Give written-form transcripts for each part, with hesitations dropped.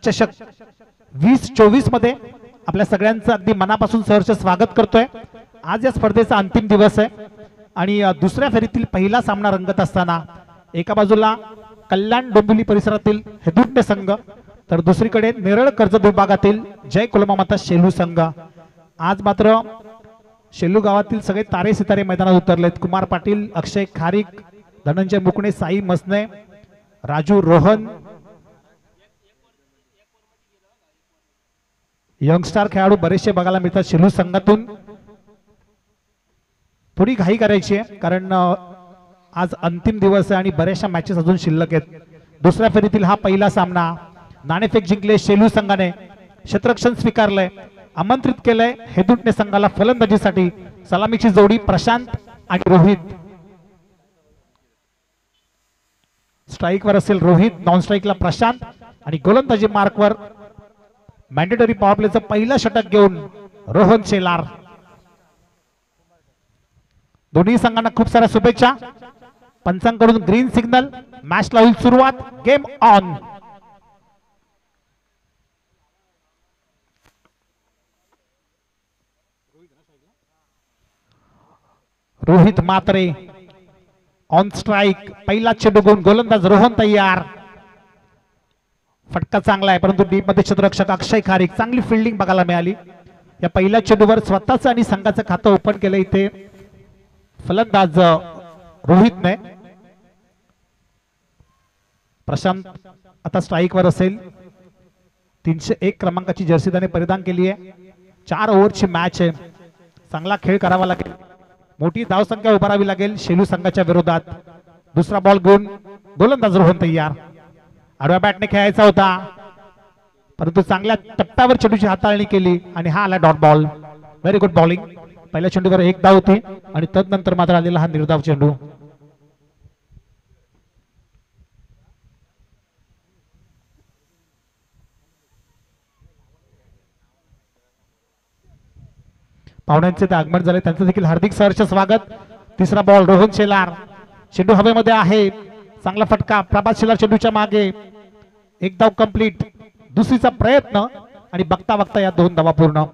चषक 2024 मध्ये आपल्या सगळ्यांचं अगदी मनापासून सहर्ष स्वागत करतोय। आज या स्पर्धेचा अंतिम दिवस आहे आणि दुसऱ्या फेरीतील पहिला सामना रंगत असताना एका बाजूला कल्याण डोंबिवली परिसरातील हेदुंडे संघ तर दुसरीकडे नेरळ कर्जत विभागातील जय कुलमामाता शेलू संघ। आज मात्र शेलू गावातील सगळे तारे सितारे मैदानात उतरलेत। कुमार पाटील, अक्षय खारीक, धनंजय मुकणे, साई मसने, राजू रोहन, यंगस्टार खेळाडू बरेचसे बघायला मिळतात। शेलू संघातून थोडी घाई करायची आहे कारण आज अंतिम दिवस आहे आणि बरेचशा मॅचेस अजून शिल्लक आहेत। दुसऱ्या फेरीतील हा पहिला सामना नाणेफेक जिंकले शेलू संघाने, क्षेत्ररक्षण स्वीकारलंय, आमंत्रित केलंय हेदुंडे संघाला फलंदाजीसाठी। सलामीची जोडी प्रशांत आणि रोहित, स्ट्राइकवर असेल रोहित, नॉन स्ट्राइकला प्रशांत आणि गोलंदाजी मार्कवर मॅन्डेटरी पॉवर प्लेचं पहिलं षटक घेऊन रोहन शेलार। दोन्ही संघांना खूप साऱ्या शुभेच्छा। पंचांकडून ग्रीन सिग्नल, मॅचला होईल सुरुवात, game on. Rohit Mhatre on strike, पहिला चेंडू घेऊन गोलंदाज रोहन तयार। फटका चांगला आहे परंतु डीप मध्ये क्षेत्ररक्षक अक्षय खारीक, चांगली फिल्डिंग बघायला मिळाली। या पहिल्या चेंडूवर स्वतःचं आणि संघाचं खातं ओपन केलं इथे फलंदाज रोहितने। प्रशांत आता स्ट्राइकवर असेल, 301 क्रमांकाची जर्सी त्याने परिधान केली आहे। 4 ओव्हरची मॅच आहे, चांगला खेळ करावा लागेल, मोठी धावसंख्या उभारावी लागेल शेलू संघाच्या विरोधात। दुसरा बॉल घेऊन गोलंदाज रोहन तयार। आडव्या बॅटने खेळायचा होता परंतु चांगल्या टप्प्यावर चेंडूची हाताळणी केली आणि हा आला dot ball. Very good bowling. पहिल्या चेंडूवर 1 धाव होती आणि तदनंतर मात्र आलेला हा निर्धाव चेंडू। पाहुण्यांचे ते आगमन झाले, त्यांचं देखील हार्दिक सहर्ष स्वागत। तिसरा बॉल रोहन शेलार, चेंडू हवेमध्ये आहे, चांगला फटका, प्रभात शेलार चेंडूच्या मागे, 1 धाव कंप्लीट। दुसरीचा प्रयत्न आणि बघता बघता या 2 धावा पूर्ण।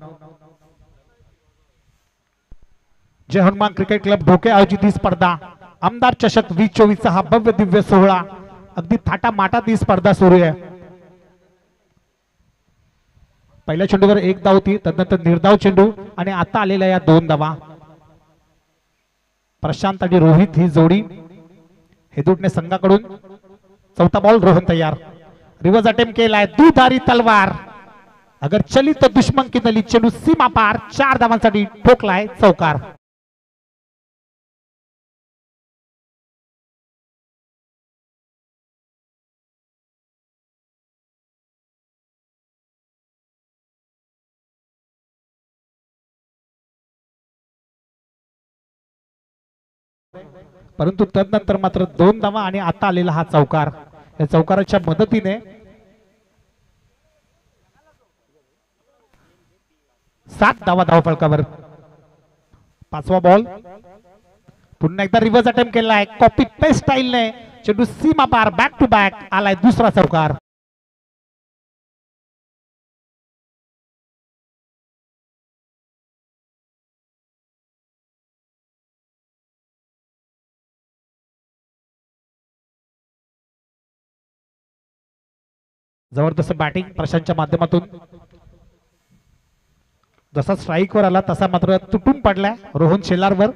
जय हनुमान क्रिकेट क्लब ढोके आयोजित ही स्पर्धा आमदार चषक 2024 चा हा भव्य दिव्य सोहळा अगदी थाटा माटात ही स्पर्धा सुरू आहे। पहिल्या चेंडूवर 1 धाव होती, तदनंतर निर्धाव चेंडू आणि आता आलेल्या या 2 धावा। प्रशांत आणि रोहित ही जोडी हेदुंडे संघाकडून। चौथा बॉल रोहन तयार, रिव्हर्स अटेम्प्ट केलाय, दुधारी तलवार, अगर चली तो दुश्मन की नली, चेंडू सीमा पार, 4 धावांसाठी ठोकलाय चौकार। परंतु तदनंतर मात्र 2 धावा आणि आता आलेला हा चौकार। या चौकाराच्या मदतीने 7 धावा धावफलकावर। 5वा बॉल, पुन्हा एकदा रिव्हर्स अटेम्प्ट केलाय, कॉपी पेस्ट स्टाईलने चेंडू सीमा पार, बॅक टू बॅक आलाय दुसरा चौकार। जबरदस्त बॅटिंग प्रशांतच्या माध्यमातून। जसा स्ट्राइकवर आला तसा मात्र तुटून पडलाय रोहन शेलारवर।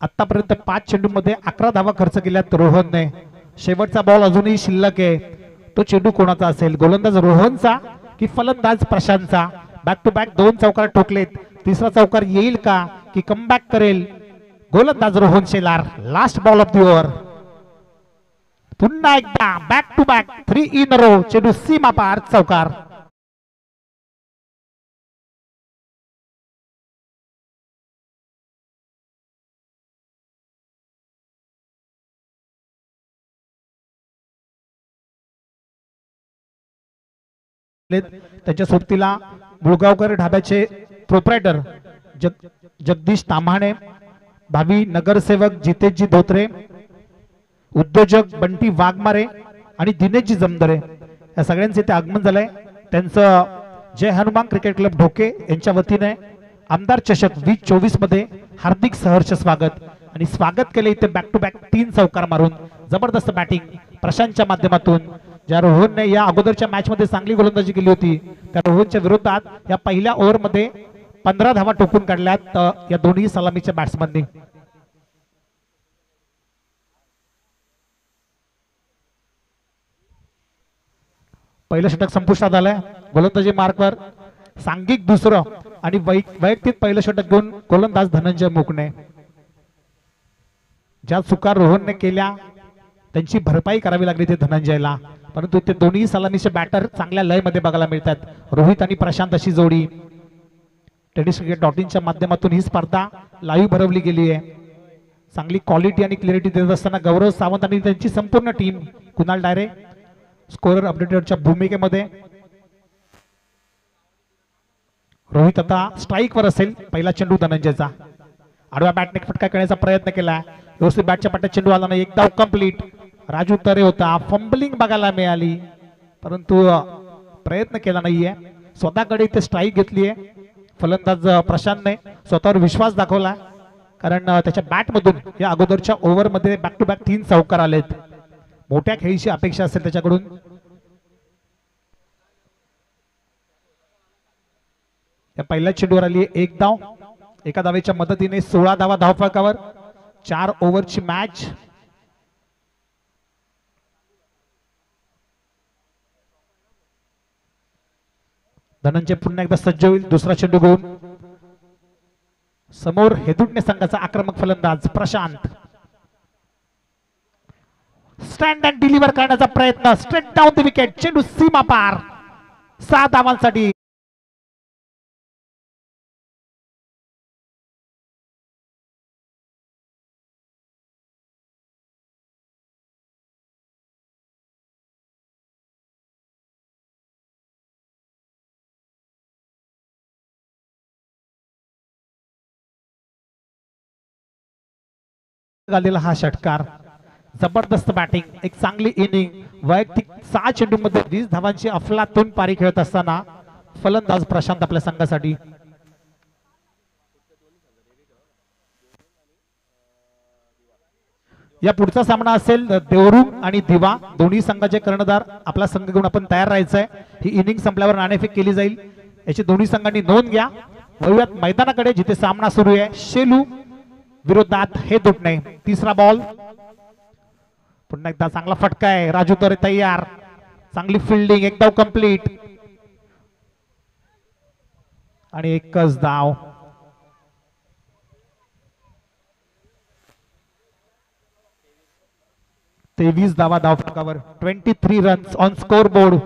आतापर्यंत 5 चेंडूमध्ये 11 धावा खर्च केल्यात रोहनने। शेवटचा बॉल अजूनही शिल्लक आहे, तो चेंडू कोणाचा असेल, गोलंदाज रोहनचा की फलंदाज प्रशांतचा? बॅक टू बॅक 2 चौकार ठोकलेत, तिसरा चौकार येईल का की कमबॅक करेल गोलंदाज Rohan Shelar? Last ball of the over. पुन्हा एकदा back to back 3 in a row, चेंडू सीमा पार चौकार। त्याच्या सोबतीला मुळगावकर ढाब्याचे प्रोप्रायटर जगदीश ताम्हाणे, भावी नगरसेवक जितेशजी धोत्रे, उद्योजक बंटी वाघमारे आणि दिनेशजी जमदरे या सगळ्यांचे ते आगमन झालंय. त्यांचं जय हनुमान क्रिकेट क्लब ढोके यांच्या वतीने आमदार चषक 2024 मध्ये हार्दिक सहर्ष स्वागत. आणि स्वागत केले इथे बॅक टू बॅक 3 चौकार मारून जबरदस्त बॅटिंग प्रशांतच्या माध्यमातून. ज्या रोहनने या अगोदरच्या मॅच मध्ये चांगली गोलंदाजी केली होती त्या रोहनच्या विरोधात या पहिल्या ओव्हर मध्ये 15 धावा टोकून काढल्यात या दोन्ही सलामीच्या बॅट्समननी. पहिलं षटक संपुष्टात आलंय. गोलंदाजी मार्कवर सांघिक दुसरं आणि वैयक्तिक पहिलं षटक घेऊन गोलंदाज धनंजय मुकणे. ज्या चुका रोहनने केल्या त्यांची भरपाई करावी लागली ते धनंजयला. परंतु ते दोन्ही सलामीचे बॅटर चांगल्या लय मध्ये बघायला मिळतात. रोहित आणि प्रशांत अशी जोडी tenniscricket.in च्या माध्यमातून ही स्पर्धा लाईव्ह भरवली गेली आहे. चांगली क्वालिटी आणि क्लॅरिटी देत असताना गौरव सावंत आणि त्यांची संपूर्ण टीम, कुणाल डायरे स्कोरर अपडेटरच्या भूमिकेमध्ये. रोहित आता स्ट्राईक वर असेल. पहिला चेंडू धनंजयचा आडव्या बॅटने फटका करण्याचा प्रयत्न केला. व्यवस्थित बॅटच्या पट्ट्यात चेंडू आला नाही. एक धाव कंप्लीट. राजू तरे होता. फंबलिंग बघायला मिळाली परंतु प्रयत्न केला नाहीये. स्वतःकडे इथे स्ट्राईक घेतलीये. फलंदाज प्रशांतने स्वतःवर विश्वास दाखवला कारण त्याच्या बॅट मधून या अगोदरच्या ओव्हर मध्ये बॅक टू बॅक 3 चौकार आलेत. मोठ्या खेळीची अपेक्षा असेल त्याच्याकडून. या पहिल्या चेंडूवर आली 1 धाव. एका धावेच्या मदतीने 16 धावा धावफलकावर. 4 ओव्हरची मॅच. धनंजय पुन्हा एकदा सज्ज होईल. दुसरा चेंडू घेऊन समोर हेदुटणे संघाचा आक्रमक फलंदाज प्रशांत. स्टँड अँड डिलिव्हर करण्याचा प्रयत्न. Straight down the wicket. चेंडू सीमा पार. 6 धावांसाठी. झालेला हा षटकार. जबरदस्त बॅटिंग. एक चांगली इनिंग. वैयक्तिक 6 चेंडू मध्ये 20 धावांची अफलातून पारी खेळत असताना फलंदाज प्रशांत आपल्या संघासाठी. या पुढचा सामना असेल देवरुंग आणि दिवा. दोन्ही संघाचे कर्णधार आपला संघ घेऊन आपण तयार राहायचंय. ही इनिंग संपल्यावर नाणेफेक केली जाईल. याची दोन्ही संघांनी नोंद घ्या. वळूयात मैदानाकडे जिथे सामना सुरू आहे. शेलू विरोधात हेदुटणे. तिसरा बॉल. पुन्हा एकदा चांगला फटका आहे. राजू तरे तयार. चांगली फिल्डिंग. 1 धाव कंप्लीट आणि 1च धाव. तेवीस धावा धावफलकावर. 23 रन्स ऑन स्कोर बोर्ड.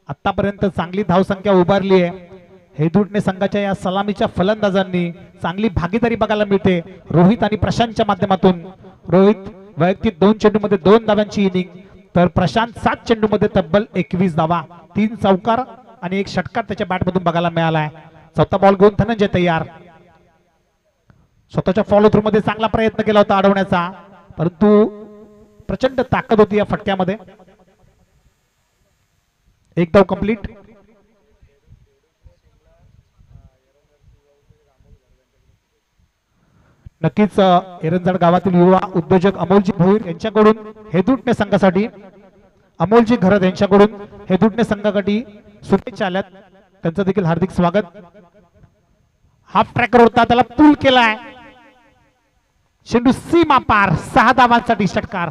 आतापर्यंत चांगली धावसंख्या उभारली आहे. हेदुटणे संघाच्या या सलामीच्या फलंदाजांनी चांगली भागीदारी बघायला मिळते रोहित आणि प्रशांतच्या माध्यमातून. रोहित वैयक्तिक 2 चेंडू मध्ये 2 धावांची इनिंग तर प्रशांत 7 चेंडू मध्ये तब्बल 21 धावा. 3 चौकार आणि 1 षटकार त्याच्या बॅट मधून बघायला मिळालाय. चौथा बॉल घेऊन धनंजय तयार. स्वतःच्या फॉलो थ्रू मध्ये चांगला प्रयत्न केला होता अडवण्याचा परंतु प्रचंड ताकद होती या फटक्यामध्ये. 1 धाव कंप्लीट. नक्कीच एरंजाड गावातील युवा उद्योजक अमोलजी भोईर यांच्याकडून हेदुटणे संघासाठी, अमोलजी घरत यांच्याकडून हेदुटणे संघासाठी शुभेच्छा आल्यात. त्यांचं देखील हार्दिक स्वागत. हाफ ट्रॅकर होता त्याला पूल केलाय. चेंडू सीमा पार. 6 धावांसाठी षटकार.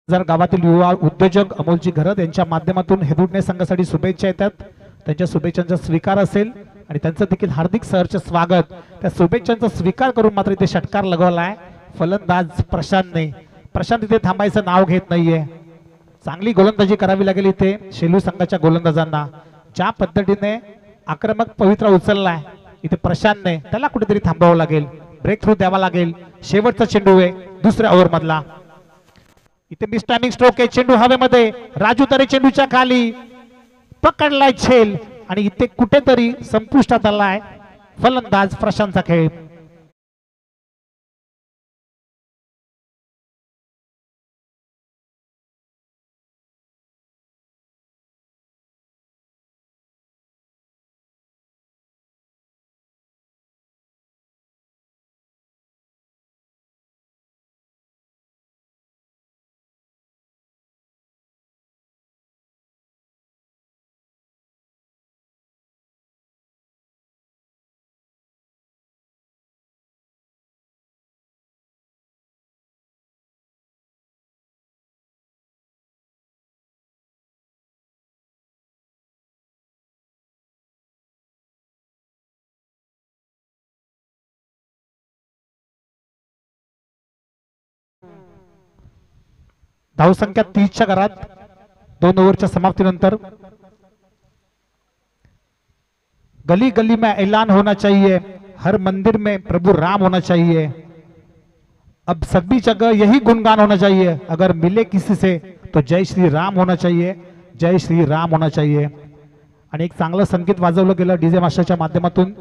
जर गावातील युवा उद्योजक अमोलजी घरत यांच्या माध्यमातून हेदुटणे संघासाठी शुभेच्छा येतात. त्यांच्या शुभेच्छांचा स्वीकार असेल आणि त्यांचं देखील हार्दिक सहर्ष स्वागत. त्या शुभेच्छांचा स्वीकार करून मात्र इथे षटकार लगवलाय फलंदाज प्रशांतने. प्रशांत इथे थांबायचं नाव घेत नाहीये. चांगली गोलंदाजी करावी लागेल इथे शेलू संघाच्या गोलंदाजांना. ज्या पद्धतीने आक्रमक पवित्रा उचललाय इथे प्रशांतने त्याला कुठेतरी थांबावं लागेल. ब्रेक थ्रू द्यावा लागेल. शेवटचा चेंडू आहे दुसऱ्या ओव्हर मधला. इथे मिस टायमिंग स्ट्रोक आहे. चेंडू हवेमध्ये. राजू तरे चेंडूच्या खाली पकडलाय झेल आणि इथे कुठेतरी संपुष्टात आलाय फलंदाज प्रशांतचा खेळ. धावसंख्या 30च्या घरात 2 ओव्हरच्या समाप्तीनंतर. गली गली में ऐलान होना चाहिए, हर मंदिर में प्रभु राम होना चाहिए, अब सभी जगह यही गुणगान होना चाहिए, अगर मिले किसी से तो जय श्री राम होना चाहिए, जय श्री राम होना चाहिए. आणि एक चांगलं संगीत वाजवलं गेलं डीजे मास्टरच्या माध्यमातून.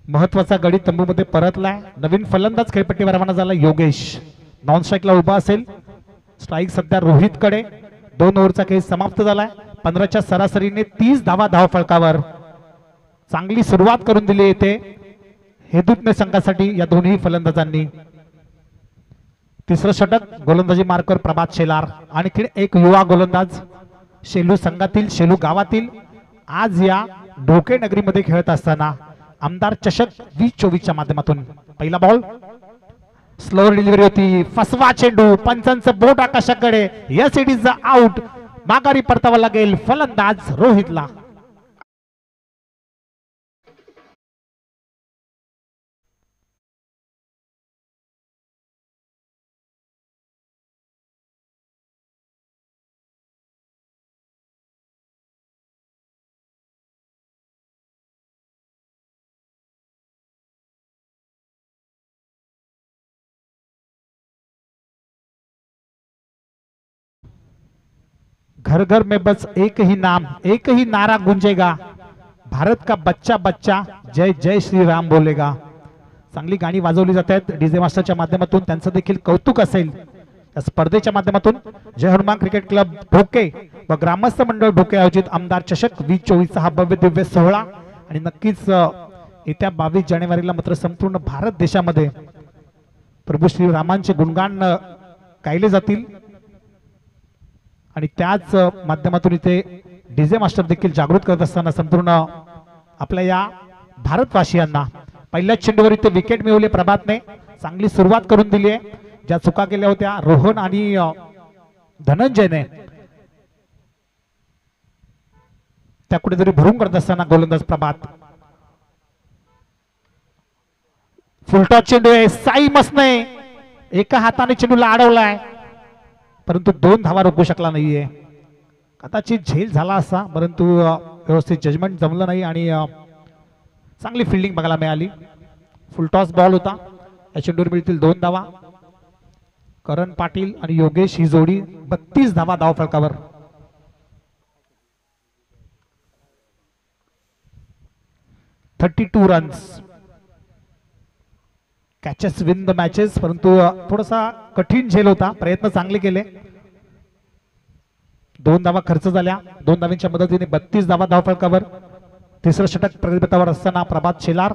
महत्वाचा गडी तंबूमध्ये परतलाय. नवीन फलंदाज खेळपट्टीवर रवाना झाला योगेश. नॉन स्ट्राईकला उभा असेल. स्ट्राईक सध्या रोहितकडे. 2 ओव्हरचा खेळ समाप्त झालाय. 15च्या सरासरीने 30 धावा धावफलकावर. चांगली सुरुवात करून दिली येते हेदूतने संघासाठी या दोन्ही फलंदाजांनी. तिसरं षटक गोलंदाजी मार्कवर प्रभात शेलार. आणखी एक युवा गोलंदाज शेलू संघातील, शेलू गावातील, आज या ढोके नगरीमध्ये खेळत असताना आमदार चषक 2024च्या माध्यमातून. पहिला बॉल स्लो डिलिव्हरी होती. फसवा चेंडू. पंचांचं बोट आकाशाकडे. Yes it is the out. माघारी परतावा लागेल फलंदाज रोहितला. घर घर में बस एक ही नाम, एक ही नारा गूंजेगा, भारत का बच्चा बच्चा जय जय श्री राम बोलेगा. चांगली गाणी वाजवली जात आहेत डीजे मास्टरच्या माध्यमातून. त्यांचं देखील कौतुक असेल. या स्पर्धेच्या माध्यमातून जय हनुमान क्रिकेट क्लब ढोके व ग्रामस्थ मंडळ ढोके आयोजित आमदार चषक 2024 हा भव्य दिव्य सोहळा. आणि नक्कीच येत्या 22 जानेवारीला मात्र संपूर्ण भारत देशामध्ये प्रभू श्री रामांचे गुणगान गायले जातील. आणि त्याच माध्यमातून इथे डीजे मास्टर देखील जागृत करत असताना संपूर्ण आपल्या या भारतवासियांना. पहिल्या चेंडूवर इथे विकेट मिळवले प्रभातने. चांगली सुरुवात करून दिली आहे. ज्या चुका केल्या होत्या रोहन आणि धनंजयने त्या कुठेतरी भरून करत असताना गोलंदाज प्रभात. फुलटॉस चेंडू आहे. साई मसने एका हाताने चेंडूला अडवलाय परंतु 2 धावा रोखू शकला नाहीये. कदाचित झेल झाला असा परंतु व्यवस्थित जजमेंट जमलं नाही आणि चांगली फिल्डिंग बघायला मिळाली. फुलटॉस बॉल होता. या चेंडूवर मिळतील 2 धावा. करण पाटील आणि योगेश ही जोडी 32 धावा धावफलकावर. $32 runs. Catches win the matches. परंतु थोडासा कठीण झेल होता. प्रयत्न चांगले केले. 2 धावा खर्च झाल्या. 2 धावांच्या मदतीने 32 धावा धावफलकावर. तिसरं षटक प्रतिबतावर असताना प्रभात शेलार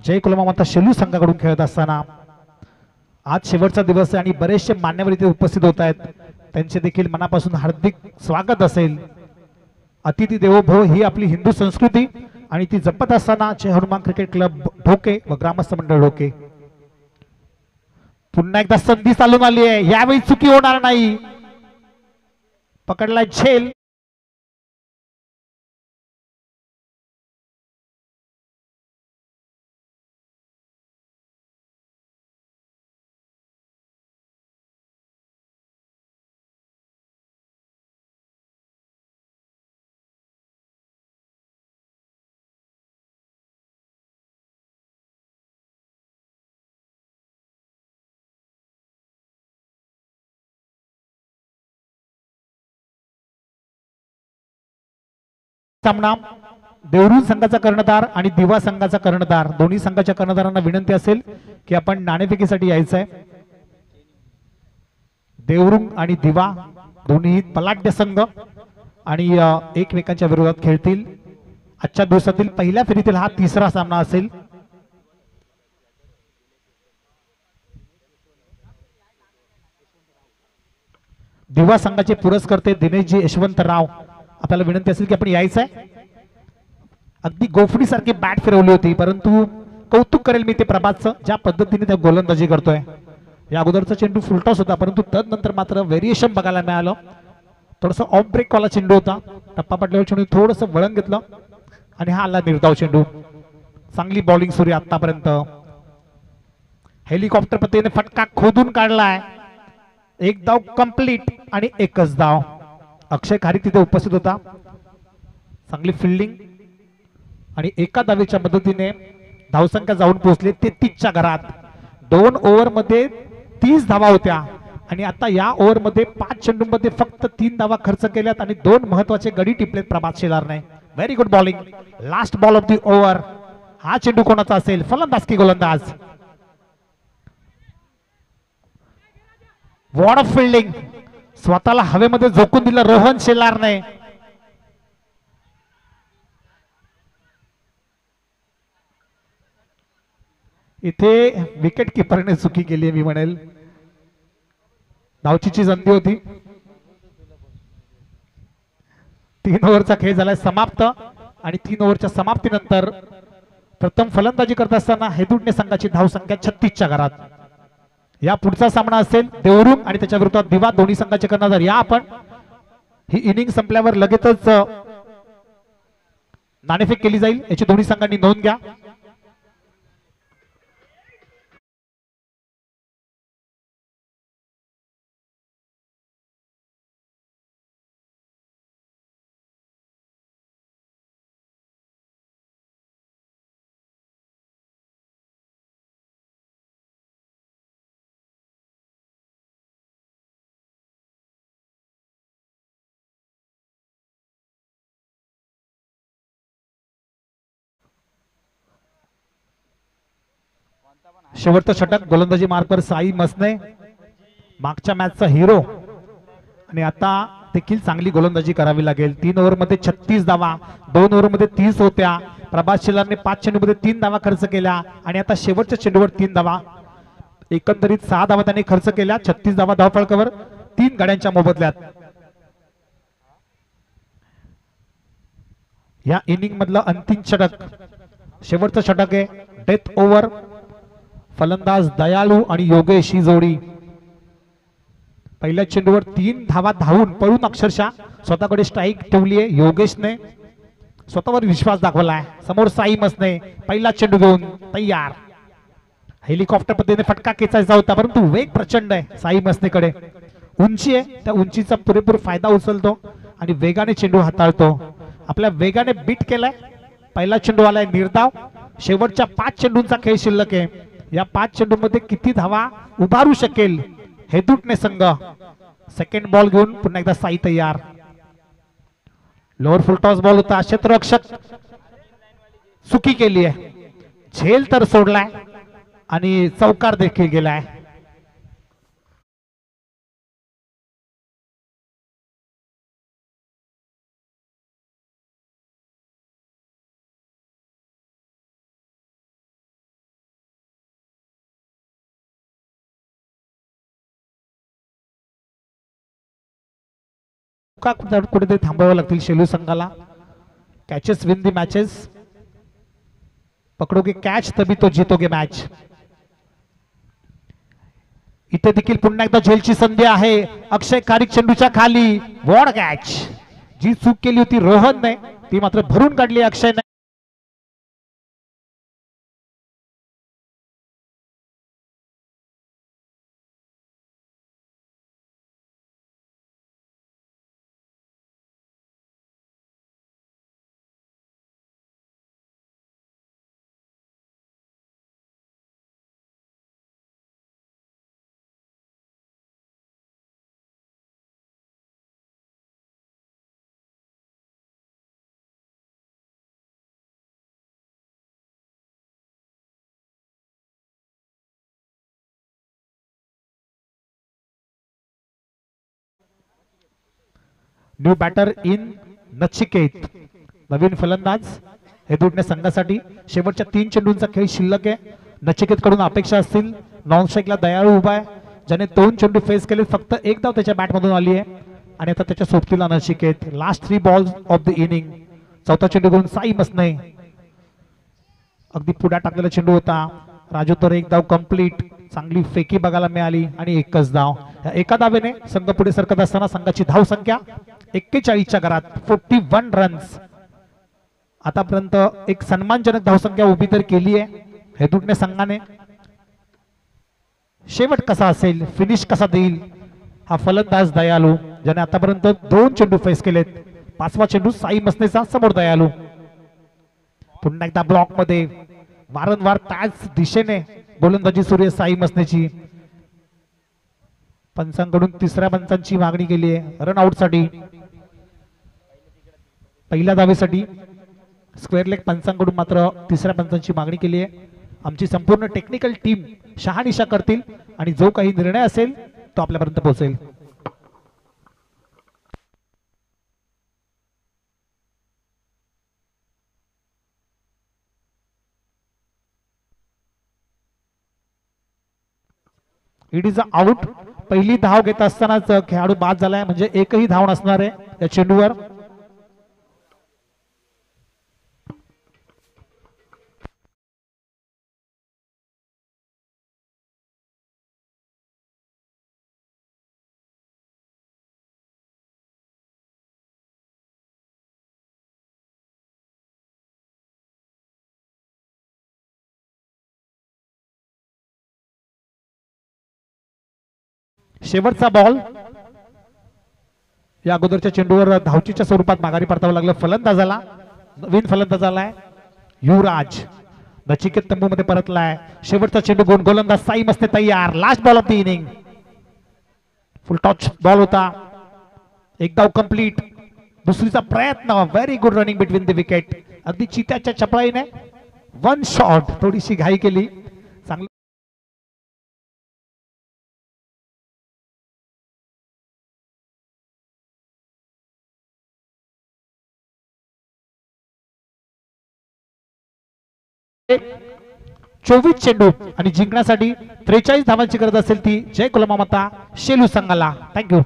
जय कुलमाता शेलू संघाकडून खेळत असताना. आज शेवटचा दिवस आहे आणि बरेचसे मान्यवर इथे उपस्थित होत आहेत. त्यांचे देखील मनापासून हार्दिक स्वागत असेल. अतिथी देवो भव ही आपली हिंदू संस्कृती आणि ती जपत असताना जय हनुमान क्रिकेट क्लब ढोके व ग्रामस्थ मंडळ ढोके. पुन्हा एकदा संधी चालून आली आहे. यावेळी चुकी होणार नाही. पकडलाय झेल. सामना देवरुण संघाचा कर्णधार आणि दिवा संघाचा कर्णधार दोन्ही संघाच्या कर्णधारांना विनंती असेल की आपण नाणेफेकीसाठी यायचं आहे. देवरुण आणि दिवा दोन्ही पलाढ्य संघ आणि एकमेकांच्या विरोधात खेळतील. आजच्या दिवसातील पहिल्या फेरीतील हा तिसरा सामना असेल. दिवा संघाचे पुरस्कर्ते दिनेशजी यशवंतराव, आपल्याला विनंती असेल की आपण यायचं आहे. अगदी गोफणी सारखी बॅट फिरवली होती, परंतु कौतुक करेल मी ते प्रभातचं, ज्या पद्धतीने त्या गोलंदाजी करतोय. या अगोदरचा चेंडू फुलटॉस होता, परंतु तदनंतर मात्र व्हेरिएशन बघायला मिळालं. थोडंसं ऑफ ब्रेक वाला चेंडू होता, टप्पा पडल्यावर चेंडू थोडंसं वळण घेतलं आणि हा आला निर्धाव चेंडू. चांगली बॉलिंग सुरू आहे आतापर्यंत. हेलिकॉप्टर पद्धतीने फटका खोदून काढलाय. एक धाव कंप्लीट आणि एकच धाव. अक्षय खारीक तिथे उपस्थित होता. चांगली फिल्डिंग आणि एका धावेच्या मदतीने धावसंख्या जाऊन पोहोचले 33च्या घरात. 2 ओव्हरमध्ये 30 धावा होत्या आणि आता या ओव्हरमध्ये 5 चेंडूंमध्ये फक्त 3 धावा खर्च केल्यात आणि 2 महत्वाचे गडी टिपलेत प्रभात शेलारने. Very good bowling. Last ball of the over. हा चेंडू कोणाचा असेल? फलंदाज की गोलंदाज? What of fielding. स्वतःला हवेमध्ये झोकून दिलं रोहन शेलारने. इथे विकेट किपरने चुकी केली आहे मी म्हणेल. धावचीची संधी होती. 3 ओव्हरचा खेळ झालाय समाप्त आणि 3 ओव्हरच्या समाप्तीनंतर प्रथम फलंदाजी करत असताना हेदुडणे संघाची धावसंख्या 36च्या घरात. या पुढचा सामना असेल देवरुण आणि त्याच्या विरोधात दिवा, दोन्ही संघाचे कर्णधार. या आपण ही इनिंग संपल्यावर लगेचच नाणेफेक केली जाईल, याची दोन्ही संघांनी नोंद घ्या. शेवटचं षटक गोलंदाजी मार्कवर साई मसने, मागच्या मॅचचा हिरो, आणि आता देखील चांगली गोलंदाजी करावी लागेल. 3 ओव्हरमध्ये 36 धावा, 2 ओव्हरमध्ये 30 होत्या. प्रभात शेलारने 5 चेंडूमध्ये 3 धावा खर्च केल्या आणि आता शेवटच्या चेंडूवर 3 धावा. एकंदरीत 6 धावा त्यांनी खर्च केल्या. 36 धावा धावफलकावर 3 गाड्यांच्या मोबदल्यात. या इनिंग मधलं अंतिम षटक, शेवटचं षटक आहे. Death over. फलंदाज दयालू आणि योगेश ही जोडी. पहिल्या चेंडूवर 3 धावा धावून पळून अक्षरशः स्वतःकडे स्ट्राईक ठेवली आहे. योगेशने स्वतःवर विश्वास दाखवलाय. समोर साई मसने पहिला चेंडू घेऊन तयार. हेलिकॉप्टर पद्धतीने फटका खेचायचा होता, परंतु वेग प्रचंड आहे साई मसनेकडे. उंची आहे, त्या उंचीचा पुरेपूर फायदा उचलतो आणि वेगाने चेंडू हाताळतो. आपल्या वेगाने बीट केलाय. पहिला चेंडू आलाय निर्धाव. शेवटच्या 5 चेंडूंचा खेळ शिल्लक आहे. या 5 चेंडूमध्ये किती धावा उभारू शकेल हेदुटणे संघ? सेकंड बॉल घेऊन पुन्हा एकदा साई तयार. लोअर फुलटॉस बॉल होता. क्षेत्ररक्षक चुकी केली आहे. झेल तर सोडलाय आणि चौकार देखील गेलाय. कुठेतरी थांबावं लागतील शेलू संघाला. Catches win the matches. पकडोगे कॅच तभी तो जीतोगे मॅच. इथे देखील पुन्हा एकदा झेलची संधी आहे. अक्षय खारीक चेंडूच्या खाली. Ward catch. जी चूक केली होती रोहनने ती मात्र भरून काढली अक्षयने. न्यू बॅटर इन नचिकेत, नवीन फलंदाज हेदुटणे संघासाठी. शेवटच्या 3 चेंडूंचा खेळ शिल्लक आहे. नचिकेत कडून अपेक्षा असतील. नॉन स्ट्राईकला दयाळू उभा आहे, ज्याने 2 चेंडू फेस केले. फक्त एक धाव त्याच्या बॅटमधून आली आहे आणि आता त्याच्या सोबतीला Nachiket. Last 3 balls of the inning. चौथा चेंडू घेऊन साई मसने, अगदी पुढ्या टाकलेला चेंडू होता. राजू तर एक धाव कंप्लीट. चांगली फेकी बघायला मिळाली आणि एकच धाव. एका धावेने संघ पुढे सरकत असताना संघाची धाव संख्या 41च्या घरात, 41 रन्स. आतापर्यंत एक सन्मानजनक धावसंख्या उभी तर केली आहे हेदुटणे संघाने. शेवट कसा असेल, फिनिश कसा देईल हा फलंदाज दयालू, ज्याने आतापर्यंत 2 चेंडू फेस केलेत. 5वा चेंडू साई मसनेचा समोर दयालू. पुन्हा एकदा ब्लॉक मध्ये वारंवार त्याच दिशेने गोलंदाजी सुरू आहे साई मसनेची. पंचांकडून 3ऱ्या पंचांची मागणी केली आहे रन साठी, पहिल्या धावेसाठी. स्क्वेअर लेग पंचांकडून मात्र 3ऱ्या पंचांची मागणी केली आहे. आमची संपूर्ण टेक्निकल टीम शहानिशा करतील आणि जो काही निर्णय असेल तो आपल्यापर्यंत पोहोचेल. It is out. पहिली धाव घेत असतानाच खेळाडू बाद झालाय, म्हणजे एकही धाव नसणार आहे या चेंडूवर. शेवटचा बॉल. या अगोदरच्या चेंडूवर धावचीच्या स्वरूपात माघारी परतावं लागलं फलंदाजाला. नवीन फलंदाजाला आहे युवराज. नचिकेत तंबूमध्ये परतलाय. शेवटचा चेंडू घेऊन गोलंदाज साई मसने तयार. Last ball of the inning. Full टॉच ball होता. एक धाव कंप्लीट. दुसरीचा प्रयत्न. Very good running between the wicket. अगदी चित्याच्या चपळाईने 1 शॉट. थोडीशी घाई केली. चांगलं चोवीस चेंडू आणि जिंकण्यासाठी 43 धावांची गरज असेल ती जय कुलमाता शेलू संघाला. थँक्यू.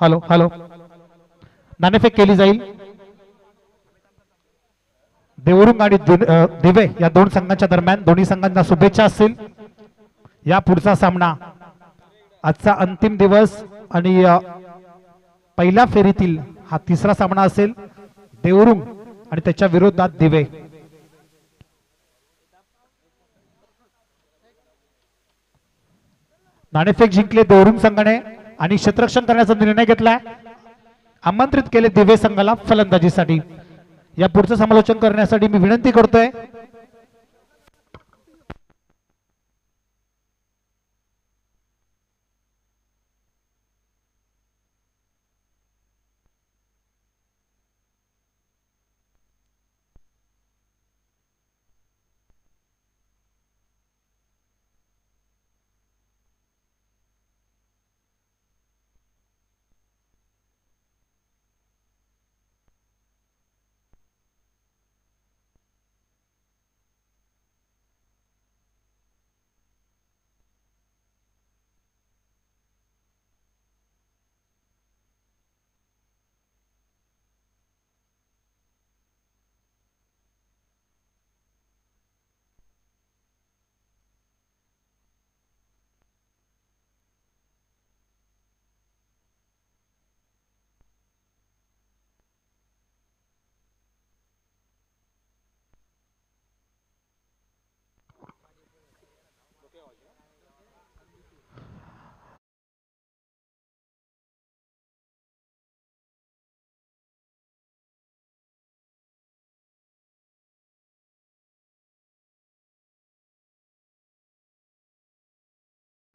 Hello hello. नाणेफेक केली जाईल. देवरुंग आणि दिवे या 2 संघांच्या दरम्यान. दोन्ही संघांना शुभेच्छा असतील. या पुढचा सामना आजचा अंतिम दिवस आणि पहिल्या फेरीतील हा 3रा सामना असेल. देवरुंग आणि त्याच्या विरोधात दिवे. नाणेफेक जिंकले देवरुंग संघाने आणि क्षेत्ररक्षण करण्याचा निर्णय घेतलाय. आमंत्रित केले दिवे संघाला फलंदाजीसाठी. या पुढचं समालोचन करण्यासाठी मी विनंती करतोय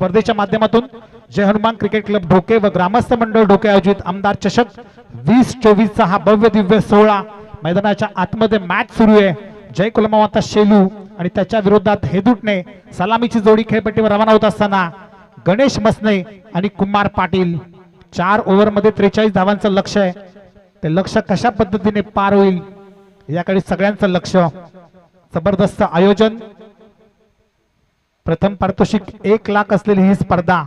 स्पर्धेच्या माध्यमातून जय हनुमान क्रिकेट क्लब ढोके व ग्रामस्थ मंडळ ढोके आयोजित आमदार चषक 2024 चा हा भव्य दिव्य सोहळा मैदानाच्या आतमध्ये मॅच सुरू आहे। जय कुलमाता शेलू आणि त्याच्या विरोधात हेदुटणे सलामीची जोडी खेळपट्टीवर रवाना होत असताना गणेश मसने आणि कुमार पाटील 4 ओव्हरमध्ये 43 धावांचं लक्ष्य आहे। ते लक्ष्य कशा पद्धतीने पार होईल याकडे सगळ्यांचं लक्ष। जबरदस्त आयोजन, प्रथम पारितोषिक 1 लाख असलेली ही स्पर्धा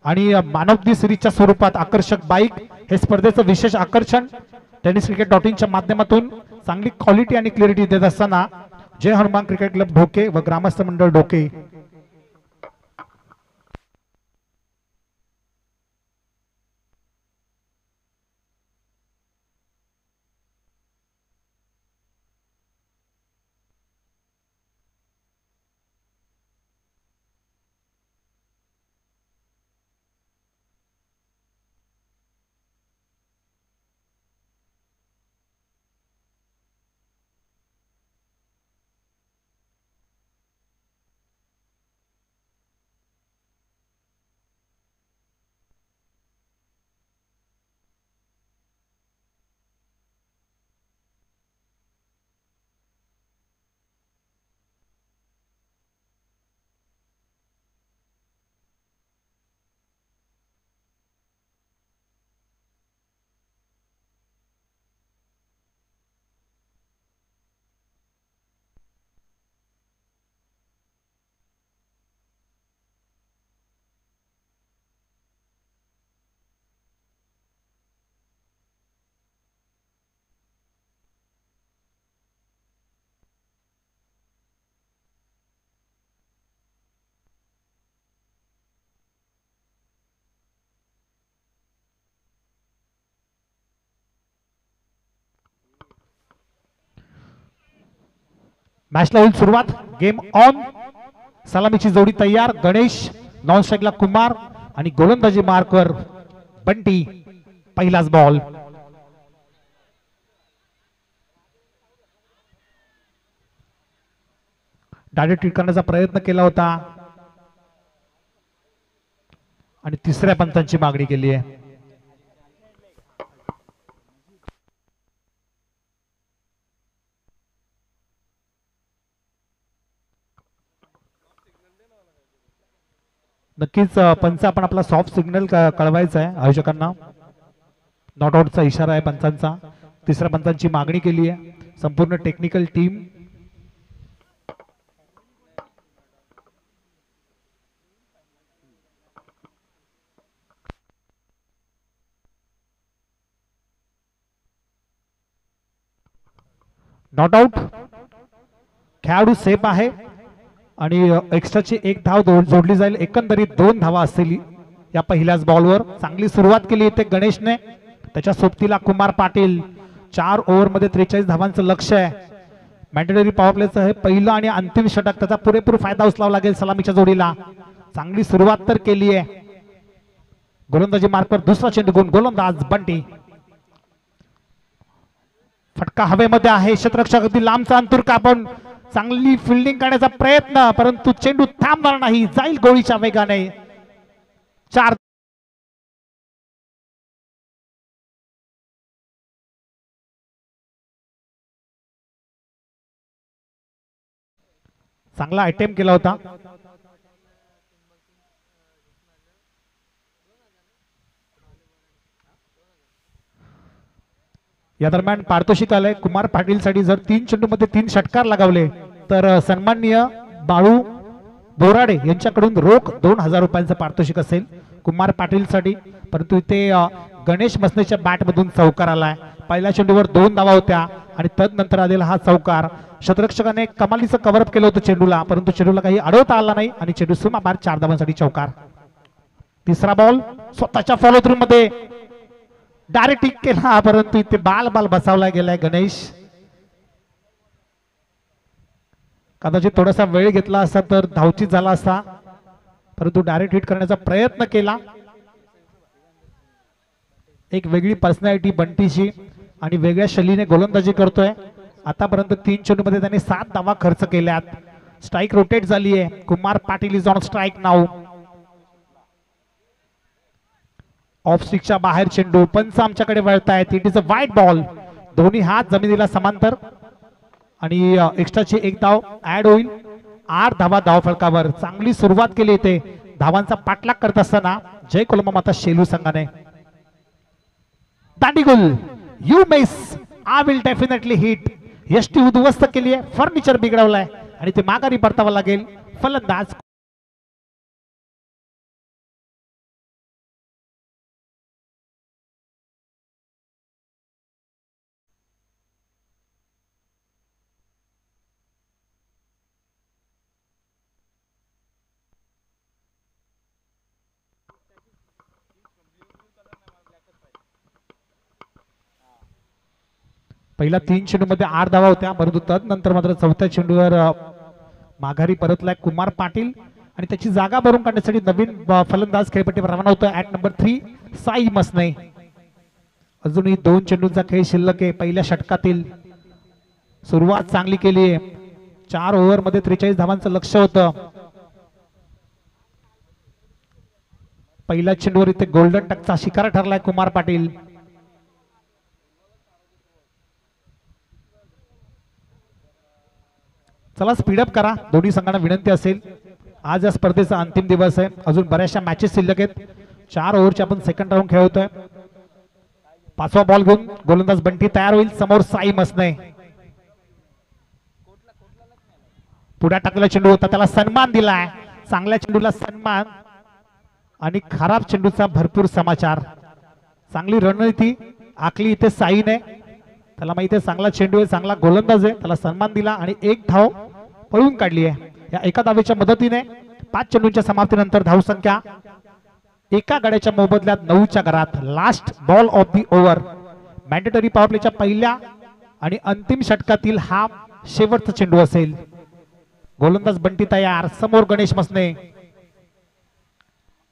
आणि मानवदी सिरीजच्या स्वरूपात आकर्षक बाईक हे स्पर्धेचं विशेष आकर्षण। टेनिस क्रिकेट .in च्या माध्यमातून चांगली क्वालिटी आणि क्लिअरिटी देत असताना जय हनुमान क्रिकेट क्लब ढोके व ग्रामस्थ मंडळ ढोके मॅचला होईल सुरुवात। Game on. सलामीची जोडी तयार। गणेश नॉन स्ट्राइकला कुमार आणि गोलंदाजी मार्कवर बंटी। पहिलाच बॉल। डायरेक्ट हिट करण्याचा प्रयत्न केला होता आणि तिसऱ्या पंचांची मागणी केली आहे। नक्कीच पंच आपण आपला सॉफ्ट सिग्नल कळवायचा आहे आयोजकांना। नॉट आउटचा इशारा आहे पंचांचा। तिसऱ्या पंचांची मागणी केली आहे संपूर्ण टेक्निकल टीम। Not out. खेळाडू सेफ आहे आणि एक्स्ट्राची 1 धाव जोडली जाईल। एकंदरीत 2 धावा असतील या पहिल्याच बॉलवर। चांगली सुरुवात केली इथे गणेशने। त्याच्या सोबतीला कुमार पाटील। 4 ओव्हरमध्ये 43 धावांचं लक्ष्य आहे। मॅन्डेटरी पॉवर प्लेचं हे पहिलं आणि अंतिम षटक, त्याचा पुरेपूर फायदा उचलावा लागेल सलामीच्या जोडीला। चांगली सुरुवात तर केली आहे। गोलंदाजी मार्कवर दुसरा चेंडू गुण गोलंदाज बंटी। फटका हवेमध्ये आहे। क्षेत्ररक्षक अगदी लांबचा अंतर कापून चांगली फिल्डिंग करण्याचा प्रयत्न, परंतु चेंडू थांबणार नाही, जाईल गोळीच्या वेगाने। 4 चांगला अटेम्प्ट केला होता। या दरम्यान पारितोषिक आलंय कुमार पाटील साठी। जर 3 चेंडूमध्ये 3 षटकार लगावले तर सन्माननीय बाळू बोराडे यांच्याकडून रोख 2000 रुपयांचं पारितोषिक असेल कुमार पाटील साठी। परंतु इथे गणेश मसनेच्या बॅट मधून चौकार आलाय। पहिल्या चेंडूवर 2 धावा होत्या आणि तदनंतर आलेला हा चौकार। क्षेत्ररक्षकाने कमालीचं कव्हरअप केलं होतं चेंडूला, परंतु चेंडूला काही अडवता आला नाही आणि चेंडू सुमार 4 धावांसाठी चौकार। तिसरा बॉल स्वतःच्या फॉलो थ्रू मध्ये डायरेक्ट हिट केला, परंतु इथे बाल बसावला गेलाय गणेश। कदाचित थोडासा वेळ घेतला असता तर धावचीत झाला असता, परंतु डायरेक्ट हिट करण्याचा प्रयत्न केला। एक वेगळी पर्सनॅलिटी बंटीची आणि वेगळ्या शैलीने गोलंदाजी करतोय। आतापर्यंत 3 चेंडूमध्ये त्याने 7 धावा खर्च केल्यात। स्ट्राइक रोटेट झाली आहे। Kumar Patil is on strike now. Off स्टिकच्या बाहेर चेंडू, पंच आमच्याकडे वळतायत. It is a wide ball. दोन्ही हात जमिनीला समांतर आणि एक्स्ट्राची एक धाव ऍड होईल. 8 धावा धाव फलकावर. चांगली सुरुवात केली इथे धावांचा पाठलाग करत असताना जय कोलंबा माता शेलू संघाने. दांडीगुल, you miss, I will definitely hit. यष्टी उद्ध्वस्त केली आहे, फर्निचर बिघडवलाय आणि ते माघारी परतावं लागेल. फलंदाज पहिल्या 3 चेंडूमध्ये 8 धावा होत्या, परंतु तदनंतर मात्र चौथ्या चेंडूवर माघारी परतलाय कुमार पाटील आणि त्याची जागा भरून काढण्यासाठी नवीन फलंदाज खेळपट्टीवर रवाना होतोय. At number 3 Sai Masane. अजूनही 2 चेंडूंचा खेळ शिल्लक आहे. पहिल्या षटकातील सुरुवात चांगली केली आहे. 4 ओव्हर मध्ये 43 धावांचं लक्ष होतं. पहिल्या चेंडूवर इथे गोल्डन टचचा शिकार ठरलाय कुमार पाटील. चला स्पीडअप करा, दोन्ही संघांना विनंती असेल. आज या स्पर्धेचा अंतिम दिवस आहे. अजून बऱ्याचशा मॅचेस शिल्लक आहेत. 4 ओव्हरचे आपण सेकंड राऊंड खेळतोय. 5वा बॉल घेऊन गोलंदाज बंटी तयार होईल. समोर साई मसने. पुढे टाकलेला चेंडू होता, त्याला सन्मान दिलाय. चांगल्या चेंडूला सन्मान आणि खराब चेंडूचा भरपूर समाचार. चांगली रणनीती आखली इथे साईने. त्याला माहिती आहे चांगला चेंडू आहे, चांगला गोलंदाज आहे, त्याला सन्मान दिला आणि एक धाव पळून काढली आहे. या एका धावेच्या मदतीने 5 चेंडूंच्या समाप्तीनंतर धावसंख्या एका गड्याच्या मोबदल्यात 9च्या घरात. Last ball of the over. Mandatory power प्लेच्या पहिल्या आणि अंतिम षटकातील हा शेवटचा चेंडू असेल. गोलंदाज बंटी तयार. समोर गणेश मसने.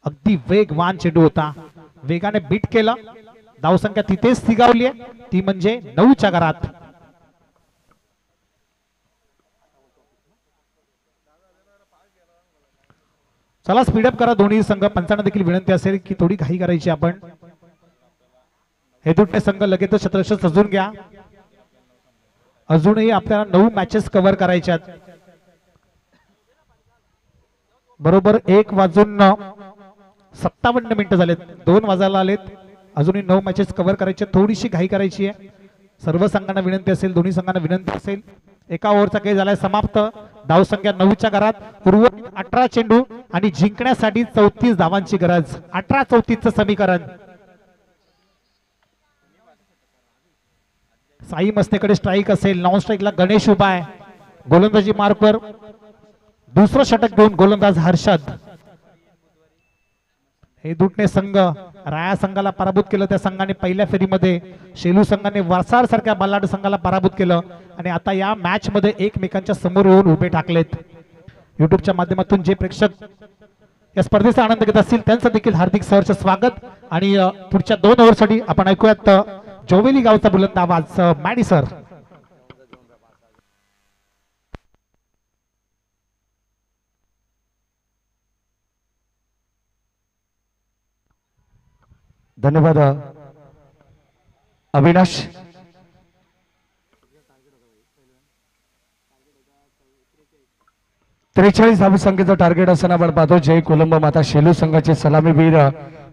अगदी वेगवान चेंडू होता, वेगाने बीट केलं. धावसंख्या तिथेच स्थिरावली आहे, ती म्हणजे 9च्या घरात. चला स्पीडअप करा दोन्ही संघ. पंचांना देखील विनंती असेल की थोडी घाई करायची आपण. हे दुसरे संघ लगेचच शतरक्षक सजून घ्या. अजूनही आपल्याला 9 मॅचेस कव्हर करायच्यात. बरोबर 1:57 मिनिटं झालेत, 2 वाजायला आलेत. अजूनही 9 मॅचेस कव्हर करायचे. थोडीशी घाई करायची आहे. सर्व संघांना विनंती असेल, दोन्ही संघांना विनंती असेल. एका ओव्हरचा खेळ झालाय समाप्त. धावसंख्या 9च्या घरात. उर्वरित 18 चेंडू आणि जिंकण्यासाठी 34 धावांची गरज. 18-34चं समीकरण. साई मस्तेकडे स्ट्राईक असेल. नॉन स्ट्राईकला गणेश उभा आहे. गोलंदाजी मार्कवर दुसरं षटक घेऊन गोलंदाज हर्षद. हे दुटणे संघ राया संघाला पराभूत केलं. त्या संघाने पहिल्या फेरीमध्ये शेलू संघाने वरसाड सारख्या बल्लाड संघाला पराभूत केलं आणि आता या मॅच मध्ये एकमेकांच्या समोर येऊन उभे टाकलेत. युट्यूबच्या माध्यमातून जे प्रेक्षक या स्पर्धेचा आनंद घेत असतील त्यांचं देखील हार्दिक सहर्ष स्वागत. आणि पुढच्या 2 ओव्हरसाठी आपण ऐकूयात जोवेली गावचा बुलंद आवाज मॅडी सर. धन्यवाद अविनाश. त्रेचाळीस धावसंख्येचं टार्गेट असताना आपण पाहतो जय कोलंबा माता शेलू संघाचे सलामीवीर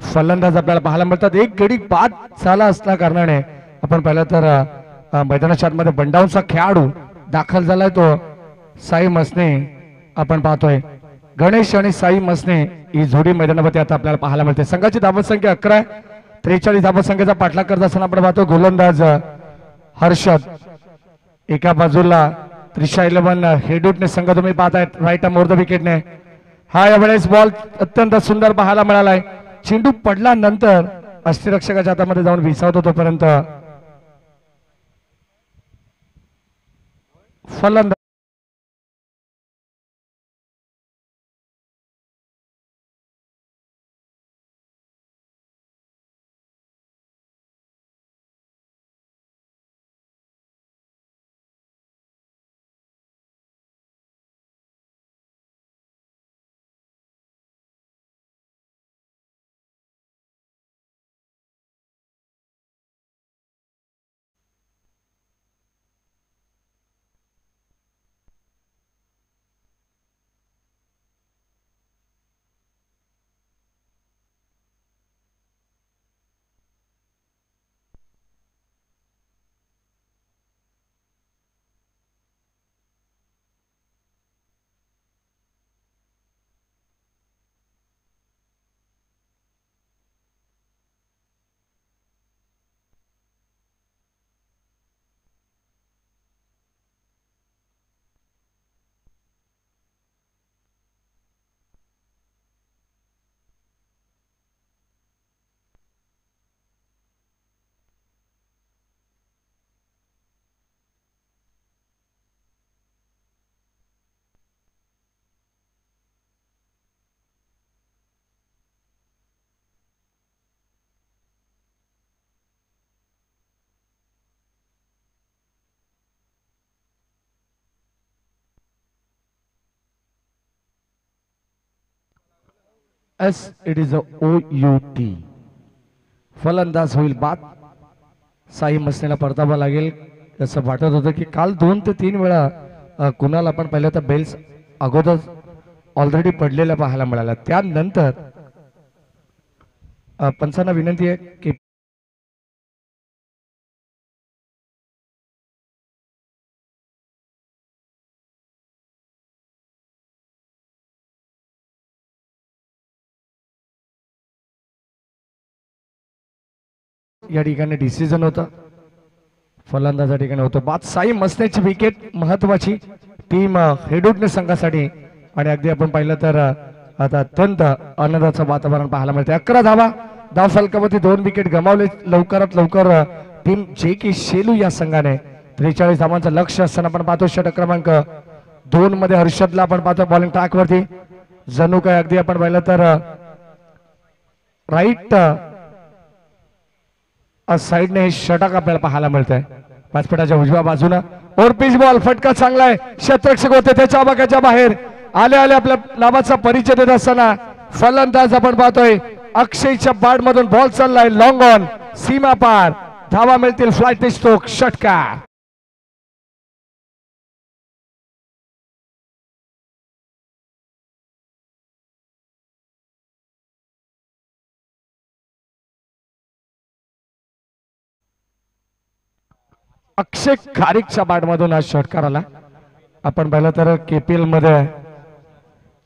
फलंदाज आपल्याला पाहायला मिळतात. एक गडी बाद झाला असल्या कारणाने आपण पाहिलं तर मैदानाच्या आतमध्ये बंडाऊनचा खेळाडू दाखल झालाय, तो साई मसने आपण पाहतोय. गणेश आणि साई मसने ही जोडी मैदानामध्ये आता आपल्याला पाहायला मिळते. संघाची धावसंख्या 11 आहे. 43 धावसंख्येचा पाठलाग करत असताना आपण पाहतो गोलंदाज हर्षद. एका बाजूला त्रिशा 11 हेडूटने संघ तुम्ही पाहताय राईट मोर द विकेटने. हा यावेळेस बॉल अत्यंत सुंदर पाहायला मिळालाय. चेंडू पडल्यानंतर अष्टरक्षकाच्या हातामध्ये जाऊन विसावतो तोपर्यंत फलंदाज एस इट इज OUT. फलंदाज होईल बाद. साई मसनेला परतावा लागेल असं वाटत होतं की काल 2 ते 3 वेळा कुणाला आपण पाहिलं तर बेल्स अगोदर ऑलरेडी पडलेल्या पाहायला मिळाल्या. त्यानंतर पंचांना विनंती आहे की या ठिकाणी डिसिजन होता. फलंदाजा ठिकाणी होतो बाद. साई मसनेची विकेट महत्वाची टीम हेडुटने संघासाठी. आणि अगदी आपण पाहिलं तर आता अत्यंत आनंदाचं वातावरण पाहायला मिळते. 11 धावा धाव फलकावरती 2 विकेट गमावले. लवकरात लवकर टीम JK शेलू या संघाने 43 धावांचं लक्ष असताना आपण पाहतो षटक क्रमांक 2 मध्ये हर्षदला आपण पाहतो बॉलिंग ट्रॅक वरती. जणू काय अगदी आपण पाहिलं तर राईट साइडने हे षटक आपल्याला पाहायला मिळतंय. व्यासपीठाच्या उजव्या बाजूला और पिच बॉल फटका चांगला आहे. क्षेत्ररक्षक होते त्याच्या आवाक्याच्या बाहेर आले आपल्या नावाचा परिचय देत असताना फलंदाज आपण पाहतोय अक्षयच्या बॅट मधून बॉल चाललाय लॉंग ऑन सीमा पार. धावा मिळतील फ्लाइट स्ट्रोक षटकार. अक्षय खारीकच्या बॅट मधून हा षटकार आला. आपण पाहिलं तर KPL मध्ये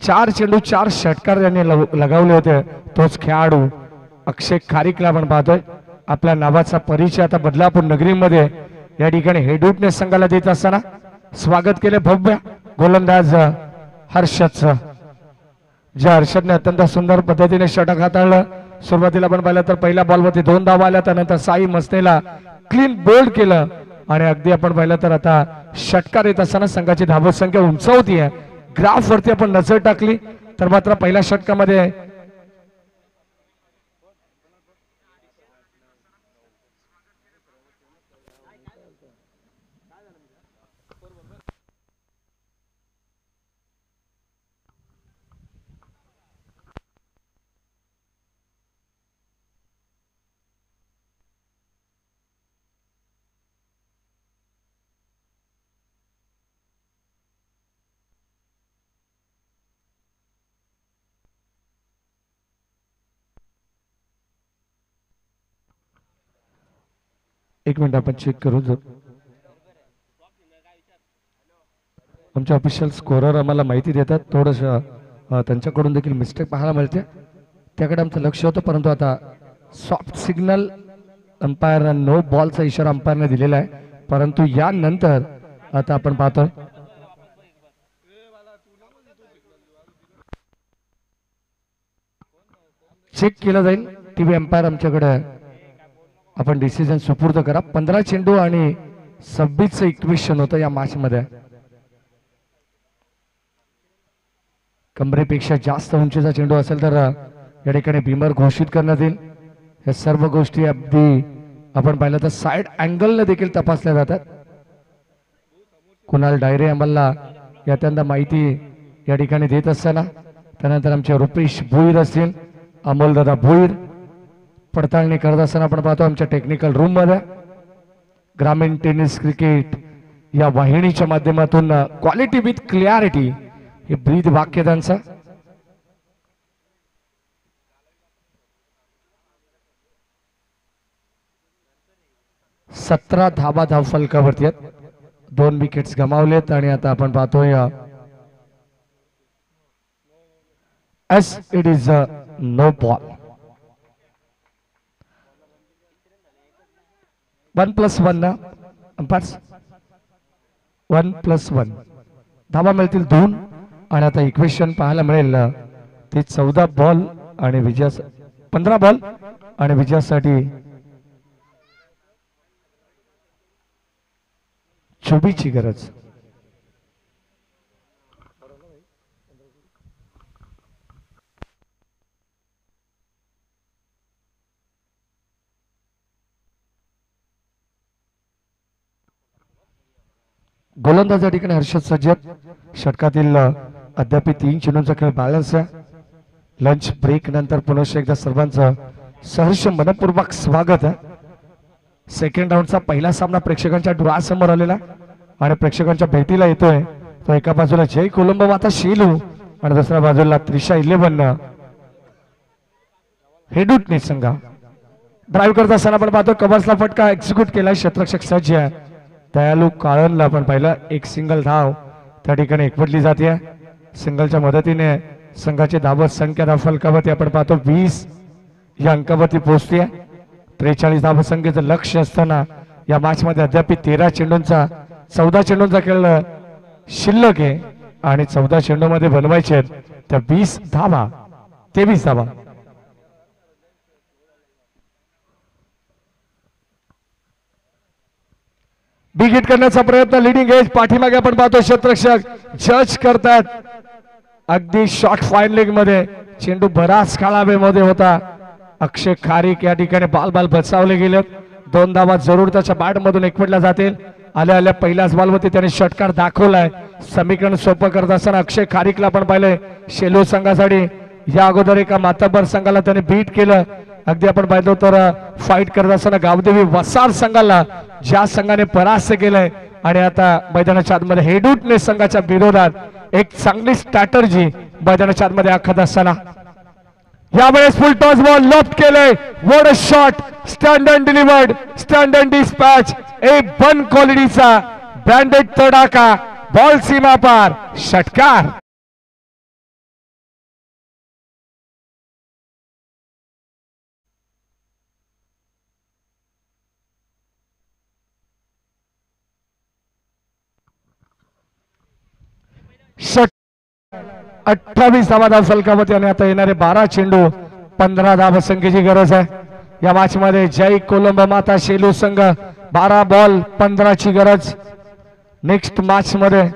4 चेंडू 4 षटकार यांनी लगावले होते. तोच खेळाडू अक्षय खारीकला आपण पाहतोय आपल्या नावाचा परिचय आता बदलापूर नगरीमध्ये या ठिकाणी हेडुटने संघाला देत असताना स्वागत केले भव्य गोलंदाज हर्षदचं. ज्या हर्षदने अत्यंत सुंदर पद्धतीने षटक हाताळलं. सुरुवातीला आपण पाहिलं तर पहिल्या बॉलवरती 2 धावा आल्या. त्यानंतर साई मसनेला क्लीन बोल्ड केलं आणि अगदी आपण पाहिलं तर आता षटकार येत असताना संघाची धावसंख्या उंचावती आहे. ग्राफ वरती आपण नजर टाकली तर मात्र पहिल्या षटकामध्ये एक मिनिट आपण चेक करू. आमचे ऑफिशियल स्कोरर आम्हाला माहिती देतात थोडस त्यांच्याकडून देखील मिस्टेक पाहायला मिळते. त्याकडे आमचं लक्ष होतं परंतु आता सॉफ्ट सिग्नल अंपायर नो बॉलचा इशारा अंपायरने दिलेला आहे. परंतु यानंतर आता आपण पाहतो चेक केलं जाईल. टीव्ही अंपायर आमच्याकडे आपण डिसिजन सुपूर्द करा. 15 चेंडू आणि 26चं इक्वेशन होतं या मॅच मध्ये. कमरेपेक्षा जास्त उंचीचा चेंडू असेल तर या ठिकाणी बिमर घोषित करण्यात येईल. या सर्व गोष्टी अगदी आपण पाहिलं तर साइड अँगलने देखील तपासल्या जातात. कुणाल डायरे आम्हाला यातंदा माहिती या ठिकाणी देत असताना त्यानंतर आमचे रुपेश भोईर असतील अमोलदादा भोईर पडताळणी करत असताना आपण पाहतो आमच्या टेक्निकल रूम मध्ये ग्रामीण टेनिस क्रिकेट या वाहिनीच्या माध्यमातून क्वालिटी विथ क्लिअरिटी हे ब्रीद वाक्य त्यांचं. सतरा धाबा धाव फलकावरती आहेत. 2 विकेट्स गमावलेत आणि आता आपण पाहतोय as it is no ball. 1+1 ना अंपायर्स 1+1 धावा मिळतील 2 आणि आता इक्वेशन पाहायला मिळेल ते 14 बॉल आणि 15 बॉल आणि विजयासाठी 24ची गरज. गोलंदाज या ठिकाणी हर्षद सज्जद. षटकातील अद्याप 3 चेंडूंचा खेळ बॅलन्स आहे. लंच ब्रेक नंतर पुन्हा एकदा सर्वांचं सहर्ष मनपूर्वक स्वागत आहे. सेकंड राऊंडचा पहिला सामना प्रेक्षकांच्या डोळ्यासमोर आलेला आणि प्रेक्षकांच्या भेटीला येतोय. तो एका बाजूला जय कोलंबो माता शेलू आणि दुसऱ्या बाजूला त्रिशा 11 हेडूटने संघ. ड्राईव्ह करत असताना आपण पाहतो कबर्सला फटका एक्झिक्यूट केलाय. क्षेत्ररक्षक सज्ज आहे. दयालू काळनला आपण पाहिलं एक सिंगल धाव त्या ठिकाणी एकवटली जाते. सिंगलच्या मदतीने संघाची धावत संख्या धाव फलकावरती आपण पाहतो 20 या अंकावरती पोहोचते. 43 धाव संख्येचं लक्ष असताना या मॅच मध्ये अद्याप 14 चेंडूंचा खेळ शिल्लक आहे आणि 14 चेंडूमध्ये बनवायचे त्या 20 धावा 23 धावा. बिग हिट करण्याचा प्रयत्न लिडिंग एज पाठीमागे आपण पाहतो क्षेत्ररक्षक जज करतात. अगदी शॉर्ट फाईन लेग मध्ये चेंडू बराच काळावेमध्ये होता. अक्षय खारीक या ठिकाणी बाल बचावले गेलेत. 2 धावा जरूर त्याच्या बॅट मधून एकवटल्या जातील. आल्या पहिल्याच बॉलवरती त्याने षटकार दाखवलाय. समीकरण सोपं करत असताना अक्षय खारीकला आपण पाहिलंय शेलू संघासाठी या अगोदर एका मातबर संघाला त्याने बीट केलं. अगदी आपण पाहिलं तर फाईट करत असताना गावदेवी वसार संघाला ज्या संघाने परास्त केलंय आणि आता मैदानाच्या आतमध्ये हेडूटने संघाच्या विरोधात एक चांगली स्ट्रॅटर्जी मैदानाच्या आतमध्ये आखत असताना यावेळेस फुल टॉस बॉल लॉफ्ट केले. What a shot. Stand and delivered. Stand and dispatch. A1 क्वालिटीचा ब्रँडेड तडाखा. बॉल सीमा पार. षटकार. षट 28 धावा धाव फलकावरती आणि आता येणारे 12 चेंडू 15 धाव संख्येची गरज आहे. या मॅच मध्ये जय कोलंबो माता शेलू संघ 12 बॉल 15 ची गरज. नेक्स्ट मॅच मध्ये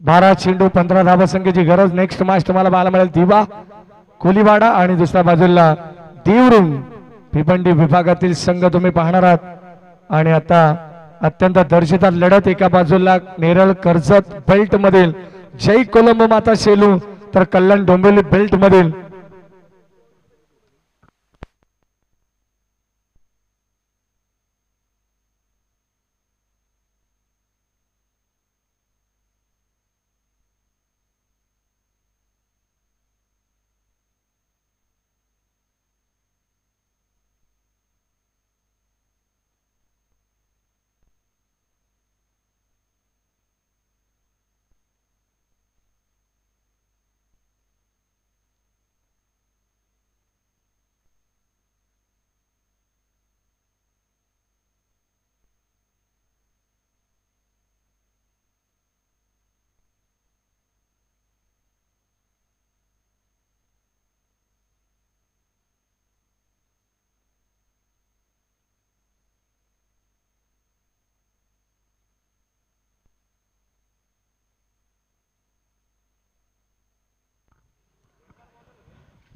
बारा चेंडू 15 धावा संख्येची गरज. नेक्स्ट मॅच तुम्हाला पाहायला मिळेल दिवा कोलीवाडा आणि दुसऱ्या बाजूला देवरुंग भिवंडी विभागातील संघ तुम्ही पाहणार आहात. आणि आता अत्यंत दर्जेदार लढत. एका बाजूला नेरळ कर्जत बेल्ट मधील जय कोलंबो माता शेलू तर कल्याण डोंबिवली बेल्ट मधील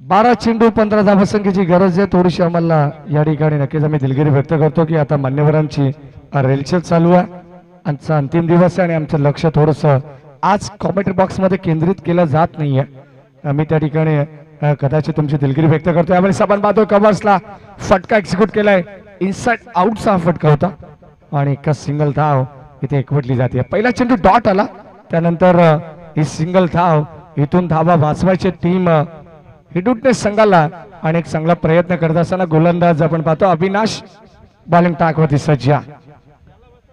बारा चेंडू 15 धावसंख्येची गरज आहे. थोडीशी आम्हाला या ठिकाणी नक्कीच आम्ही दिलगिरी व्यक्त करतो की आता मान्यवरांची रेलचेल चालू आहे. आजचा अंतिम दिवस आहे आणि आमचं लक्ष थोडंसं आज कॉमेंट्री बॉक्स मध्ये केंद्रित केलं जात नाहीये. आम्ही त्या ठिकाणी कदाचित तुमची दिलगिरी व्यक्त करतो. यावेळेस आपण पाहतो कव्हर्सला फटका एक्झिक्यूट केलाय. इनसाइड आउटचा हा फटका होता आणि एका सिंगल धाव इथे एकवटली जाते. पहिला चेंडू डॉट आला त्यानंतर ही सिंगल धाव इथून धावा वाचवायची टीम हिडूटने संघाला आणि एक चांगला प्रयत्न करत असताना गोलंदाज आपण पाहतो अविनाश बॉलिंग टाकवरती सज्ज.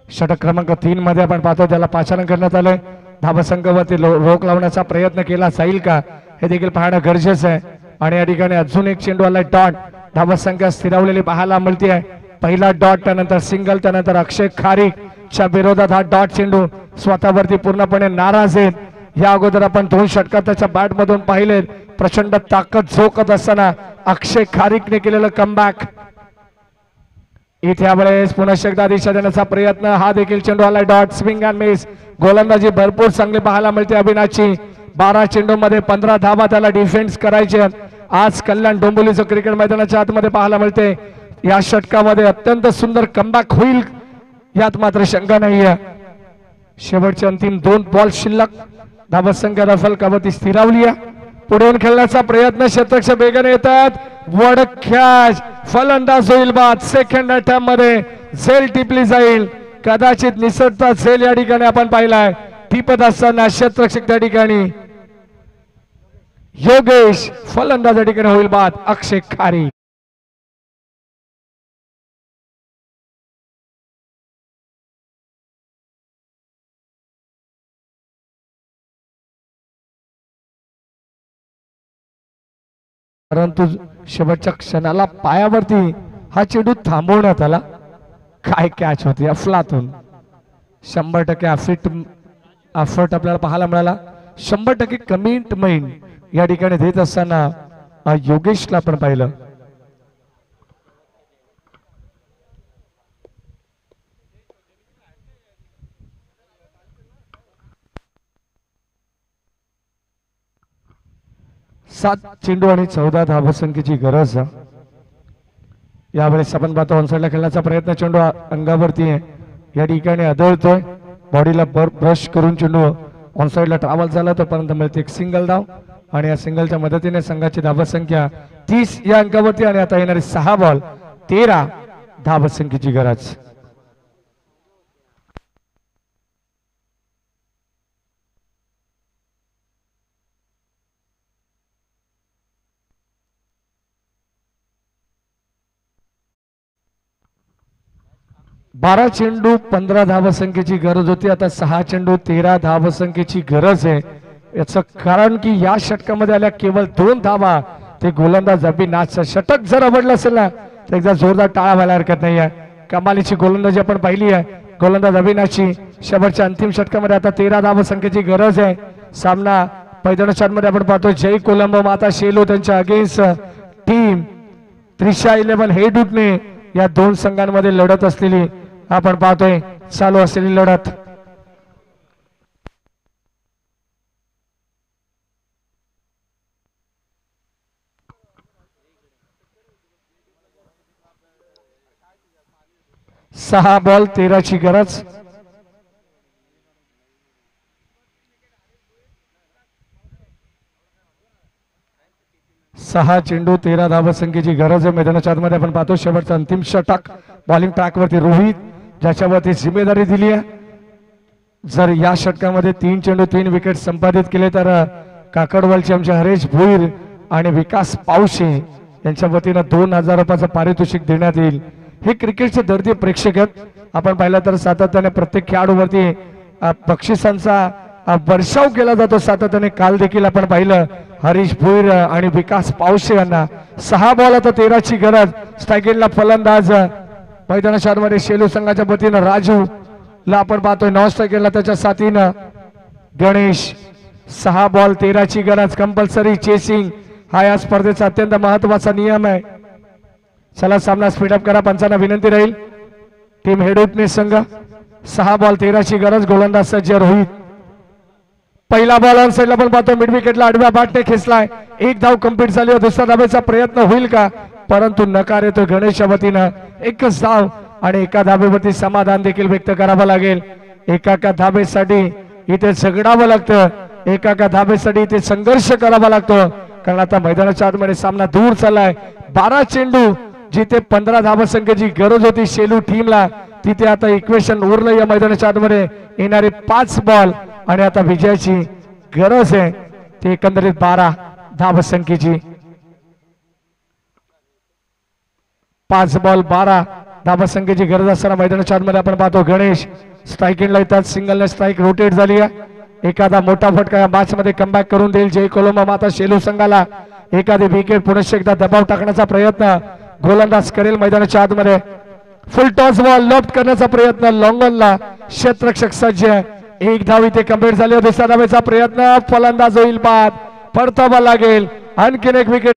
षटक क्रमांक 3 मध्ये आपण पाहतो त्याला पाचारण करण्यात आलंय. धावसंख्येवरती रोख लावण्याचा प्रयत्न केला जाईल का हे देखील पाहणं गरजेचं आहे. आणि या ठिकाणी अजून एक चेंडू आलाय डॉट. धावसंख्या स्थिरावलेली पाहायला मिळते आहे. पहिला डॉट त्यानंतर सिंगल त्यानंतर अक्षय खारीकच्या विरोधात हा डॉट चेंडू स्वतःवरती पूर्णपणे नाराज आहेत. या अगोदर आपण 2 षटकार त्याच्या बॅट मधून पाहिले. प्रचंड ताकद झोकत असताना अक्षय खारीकने केलेलं कमबॅक. इथे यावेळेस पुन्हा एकदा दिशा देण्याचा प्रयत्न. हा देखील चेंडू आलाय डॉट. Swing and miss. गोलंदाजी भरपूर चांगली पाहायला मिळते अविनाशची. 12 चेंडू मध्ये 15 धावा त्याला डिफेन्स करायचे. आज कल्याण डोंबिवलीचं क्रिकेट मैदानाच्या आतमध्ये पाहायला मिळते. या षटकामध्ये अत्यंत सुंदर कमबॅक होईल यात मात्र शंका नाहीये. शेवटचे अंतिम 2 बॉल शिल्लक. धावसंख्या फलकावरती स्थिरावली आहे. पुढून खेळण्याचा प्रयत्न क्षेत्ररक्षक वेगाने येतात. वडख्याच फलंदाज होईल बाद. सेकंड अटॅम्प मध्ये झेल टिपली जाईल. कदाचित निसटता झेल या ठिकाणी आपण पाहिलाय. टिपत असताना क्षेत्ररक्षक त्या ठिकाणी योगेश फलंदाज या ठिकाणी होईल बाद. अक्षय खारी परंतु शेवटच्या क्षणाला पायावरती हा चेंडू थांबवण्यात आला. काय कॅच होती अफलातून. 100% एफर्ट आपल्याला पाहायला मिळाला. 100% कमिटमेंट या ठिकाणी देत असताना योगेशला आपण पाहिलं. सात चेंडू आणि 14 धावसंख्येची गरज. यावेळेस आपण पाहतो ऑनसाइडला खेळण्याचा प्रयत्न. चेंडू अंगावरती आहे या ठिकाणी आदळतोय. बॉडीला ब्रश करून चेंडू ऑनसाइडला ट्रॅव्हल झाला. तोपर्यंत मिळते एक सिंगल धाव आणि या सिंगलच्या मदतीने संघाची धावसंख्या 30 या अंकावरती. आणि आता येणारे 6 बॉल 13 धावसंख्येची गरज. बारा चेंडू 15 धावसंख्येची गरज होती. आता 6 चेंडू 13 धावसंख्येची गरज आहे. याचं कारण की या षटकामध्ये आल्या केवळ 2 धावा. ते गोलंदाज अभिनाथचं षटक जर आवडलं असेल ना तर एकदा जोरदार टाळा व्हायला हरकत नाही आहे. कमालीची गोलंदाजी आपण पाहिली आहे गोलंदाज अभिनाथची. शेवटच्या अंतिम षटकामध्ये आता 13 धावसंख्येची गरज आहे. सामना मैदानामध्ये आपण पाहतो जय कोलंबो माता शेलू त्यांच्या अगेन्स्ट टीम त्रिशा 11 हेडूटने या 2 संघांमध्ये लढत असलेली आपण पाहतोय चालू असलेली लढत. सहा बॉल 13ची गरज. सहा चेंडू 13 धावसंख्येची गरज आहे. मैदानाच्या आतमध्ये आपण पाहतो शेवटचा अंतिम षटक. बॉलिंग ट्रॅकवरती रोहित ज्याच्यावरती जिम्मेदारी दिली आहे. जर या षटकामध्ये 3 चेंडू 3 विकेट संपादित केले तर काकडवालचे आमचे हरेश भोईर आणि विकास पावशे यांच्या वतीनं 2000 रुपयाचं पारितोषिक देण्यात येईल. हे क्रिकेटचे दर्दी प्रेक्षक आहेत. आपण पाहिलं तर सातत्याने प्रत्येक खेळाडूवरती बक्षिसांचा वर्षाव केला जातो सातत्याने. काल देखील आपण पाहिलं हरीश भोईर आणि विकास पावशे यांना. 6 बॉल आता 13ची गरज. स्ट्रायकिंगला फलंदाज मैदानाच्या मध्ये शेलू संघाच्या वतीनं राजू ला आपण पाहतोय. नॉन स्ट्रायकिंगला त्याच्या साथीनं गणेश. 6 बॉल 13ची गरज. कंपल्सरी चेसिंग हा या स्पर्धेचा अत्यंत महत्वाचा नियम आहे. चला सामना स्पीडअप करा. पंचांना विनंती राहील. टीम हेडूटने संघ 6 बॉल 13ची गरज. गोलंदाज सज्ज रोहित. पहिला बॉल ऑन साइडला पण पाहतो मिड विकेटला आडव्या बॅटने खेचलाय. 1 धाव कंप्लीट झाली. दुसरा धावेचा प्रयत्न होईल का परंतु नकार येतो गणेशच्या वतीनं. 1च धाव आणि एका धावेवरती समाधान देखील व्यक्त करावं लागेल. एका धावेसाठी इथे झगडावं लागतं. एका धावेसाठी इथे संघर्ष करावा लागतो. कारण आता मैदानाच्या आतमध्ये सामना दूर चाललाय. 12 चेंडू जिथे 15 धावसंख्येची गरज होती शेलू टीमला तिथे आता इक्वेशन उरलं या मैदानाच्या आतमध्ये. येणारे 5 बॉल आणि आता विजयाची गरज आहे ते एकंदरीत 12 धावसंख्येची. 5 बॉल 12 धावसंख्येची गरज असताना मैदानाच्या आतमध्ये आपण पाहतो गणेश स्ट्रायकिंगला येतात. सिंगलने स्ट्राईक रोटेट झाली आहे. एखादा मोठा फटका या मॅच मध्ये कमबॅक करून देईल जय कोलंबो माता शेलू संघाला. एखादी विकेट पुनश्च एकदा दबाव टाकण्याचा प्रयत्न गोलंदाज करेल मैदानाच्या आतमध्ये. फुल टॉस बॉल लॉफ्ट करण्याचा प्रयत्न लॉंगनला. क्षेत्ररक्षक सज्ज. 1 धाव इथे कंप्लीट झाली. दुसऱ्या धावेचा प्रयत्न. फलंदाज होईल बाद. परतावा लागेल. आणखीन एक विकेट.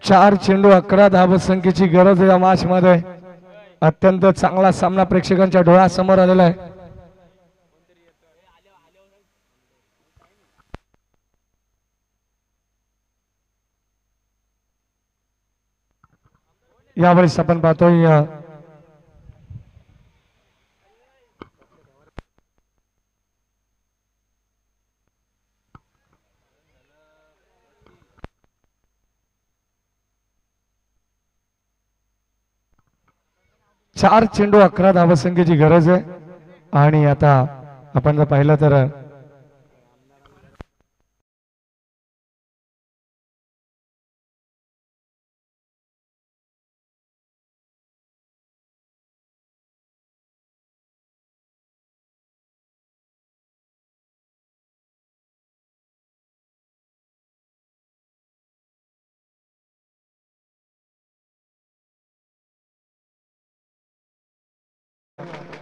4 चेंडू 11 धावसंख्येची गरज या मॅच मध्ये. अत्यंत चांगला सामना प्रेक्षकांच्या डोळ्यासमोर आलेला आहे. यावेळेस आपण पाहतोय चार चेंडू 11 धावसंख्येची गरज आहे. आणि आता आपण जर पाहिलं तर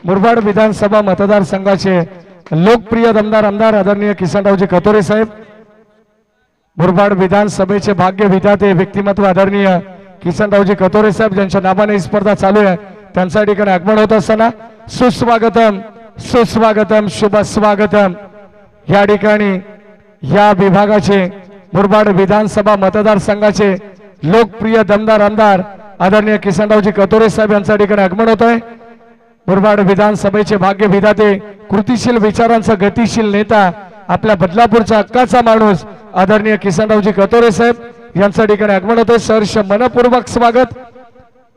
मुरबाड विधानसभा मतदारसंघाचे लोकप्रिय दमदार आमदार आदरणीय किसनरावजी कतोरे साहेब, मुरबाड विधानसभेचे भाग्य विधाते व्यक्तिमत्व आदरणीय किसनरावजी कतोरे साहेब ज्यांच्या नावाने ही स्पर्धा चालू आहे, त्यांच्या ठिकाणी आगमन होत असताना सुस्वागतम सुस्वागतम शुभ स्वागतम. या ठिकाणी या विभागाचे मुरबाड विधानसभा मतदारसंघाचे लोकप्रिय दमदार आमदार आदरणीय किसनरावजी कतोरे साहेब यांच्या ठिकाणी आगमन होत आहे. मुरबाड विधानसभेचे भाग्य विधाते, कृतिशील विचारांचा गतिशील नेता, आपल्या बदलापूरचा हक्काचा माणूस आदरणीय किसनरावजी कतोरे साहेब यांच्या ठिकाणी आगमन होते. सहर्ष मनपूर्वक स्वागत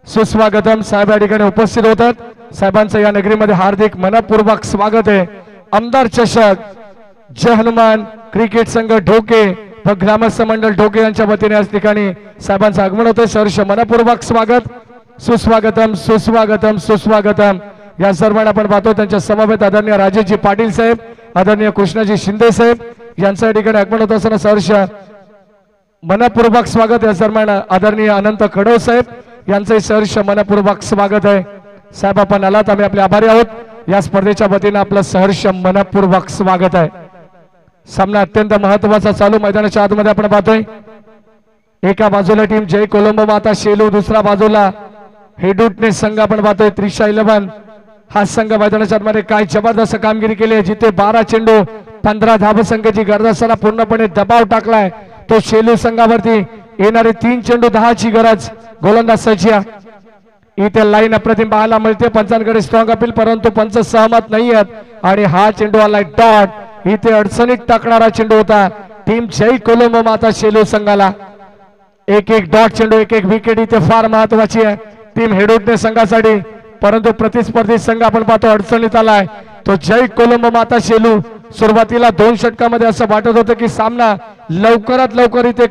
सुस्वागतम. साहेब या ठिकाणी उपस्थित होतात. साहेबांचं या नगरीमध्ये हार्दिक मनपूर्वक स्वागत आहे. आमदार चषक जय हनुमान क्रिकेट संघ ढोके व ग्रामस्थ मंडळ ढोके यांच्या वतीने या ठिकाणी साहेबांचं आगमन होते. सहर्ष मनपूर्वक स्वागत सुस्वागतम सुस्वागतम सुस्वागतम. या सर्वांना आपण पाहतो त्यांच्या समवेत आदरणीय राजेशजी पाटील साहेब, आदरणीय कृष्णाजी शिंदे साहेब यांच्या ठिकाणी आगमन होत असताना सहर्ष मनपूर्वक स्वागत. या सर्वांना आदरणीय अनंत खडव साहेब यांचे सहर्ष मनपूर्वक स्वागत आहे. साहेब आपण आलात, आम्ही आपले आभारी आहोत. या स्पर्धेच्या वतीने आपलं सहर्ष मनपूर्वक स्वागत आहे. सामना अत्यंत महत्वाचा चालू मैदानाच्या आतमध्ये आपण पाहतोय. एका बाजूला टीम जय कोलंबो माता शेलू, दुसऱ्या बाजूला हेडूटने संघ आपण पाहतोय त्रिशा 11. हा संघ मैदानाच्या आतमध्ये काय जबरदस्त कामगिरी केली आहे. जिथे 12 चेंडू 15 धावसंख्येची गरज असताना पूर्णपणे दबाव टाकलाय तो शेलू संघावरती. येणारे 3 चेंडू 10 ची गरज. गोलंदाज सज्जिया इथे लाईन अप्रतिम पाहायला मिळते. पंचांकडे स्ट्रॉंग अपील, परंतु पंच सहमत नाही आहेत आणि हा चेंडू आलाय डॉट. इथे अडचणीत टाकणारा चेंडू होता टीम जय कोलंबो माता शेलू संघाला. एक डॉट चेंडू, एक विकेट इथे फार महत्वाची आहे टीम हेडूटने संघासाठी. परंतु प्रतिस्पर्धी संघ आपण पाहतो अडचणीत आलाय तो जय कोलंबो माता शेलू. सुरुवातीला 2 षटकामध्ये असं वाटत होतं की सामना लवकरात लवकर इथे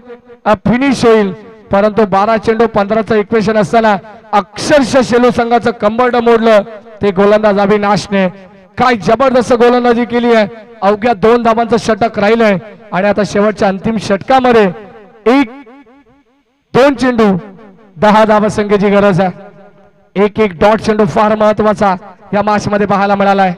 फिनिश होईल, परंतु 12 चेंडू 15चं इक्वेशन असताना अक्षरशः शेलू संघाचं कंबरड मोडलं ते गोलंदाज अविनाशने. काय जबरदस्त गोलंदाजी केली आहे. अवघ्या 2 धावांचं षटक राहिलंय आणि आता शेवटच्या अंतिम षटकामध्ये 2 चेंडू 10 धावसंख्येची गरज आहे. एक डॉट चेंडू फार महत्वाचा या मॅच मध्ये पाहायला मिळालाय.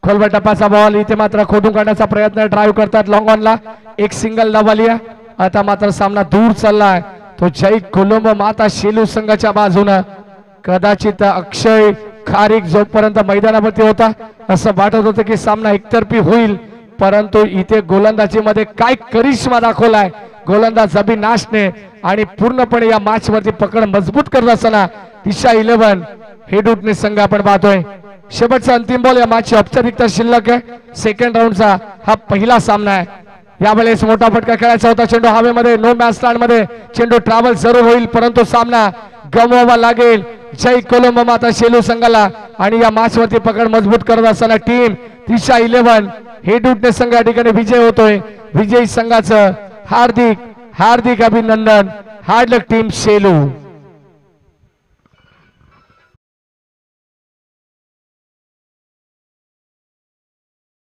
खोलवर टप्पाचा बॉल इथे मात्र खोदून काढण्याचा प्रयत्न ड्राईव्ह करतात लॉंग ऑनला. एक सिंगल धाव आली आहे. आता मात्र सामना दूर चाललाय तो जय कोलंबो माता शेलू संघाच्या बाजूने. कदाचित अक्षय खारीक जोपर्यंत मैदानावरती होता असं वाटत होतं की सामना एकतर्फी होईल, परंतु इथे गोलंदाजी मध्ये काय करिश्मा दाखवलाय गोलंदाज अविनाशने आणि पूर्णपणे या मॅच वरती पकड मजबूत करत असताना दिशा 11 हेडूटने संघ आपण पाहतोय. शेवटचा अंतिम बॉल या मॅचची औपचारिकता शिल्लक आहे. सेकंड राऊंडचा हा पहिला सामना आहे. यावेळेस मोठा फटका खेळायचा होता. चेंडू हवेमध्ये, नो मॅच स्टँड मध्ये चेंडू ट्रॅव्हल जरूर होईल, परंतु सामना गमवावा लागेल जय कोलंबो माता शेलू संघाला. आणि या मॅच वरती पकड मजबूत करत असताना टीम दिशा 11 हेडूटने संघ या ठिकाणी विजय होतोय. विजयी संघाचं हार्दिक हार्दिक अभिनंदन. हार्ड लक टीम शेलू.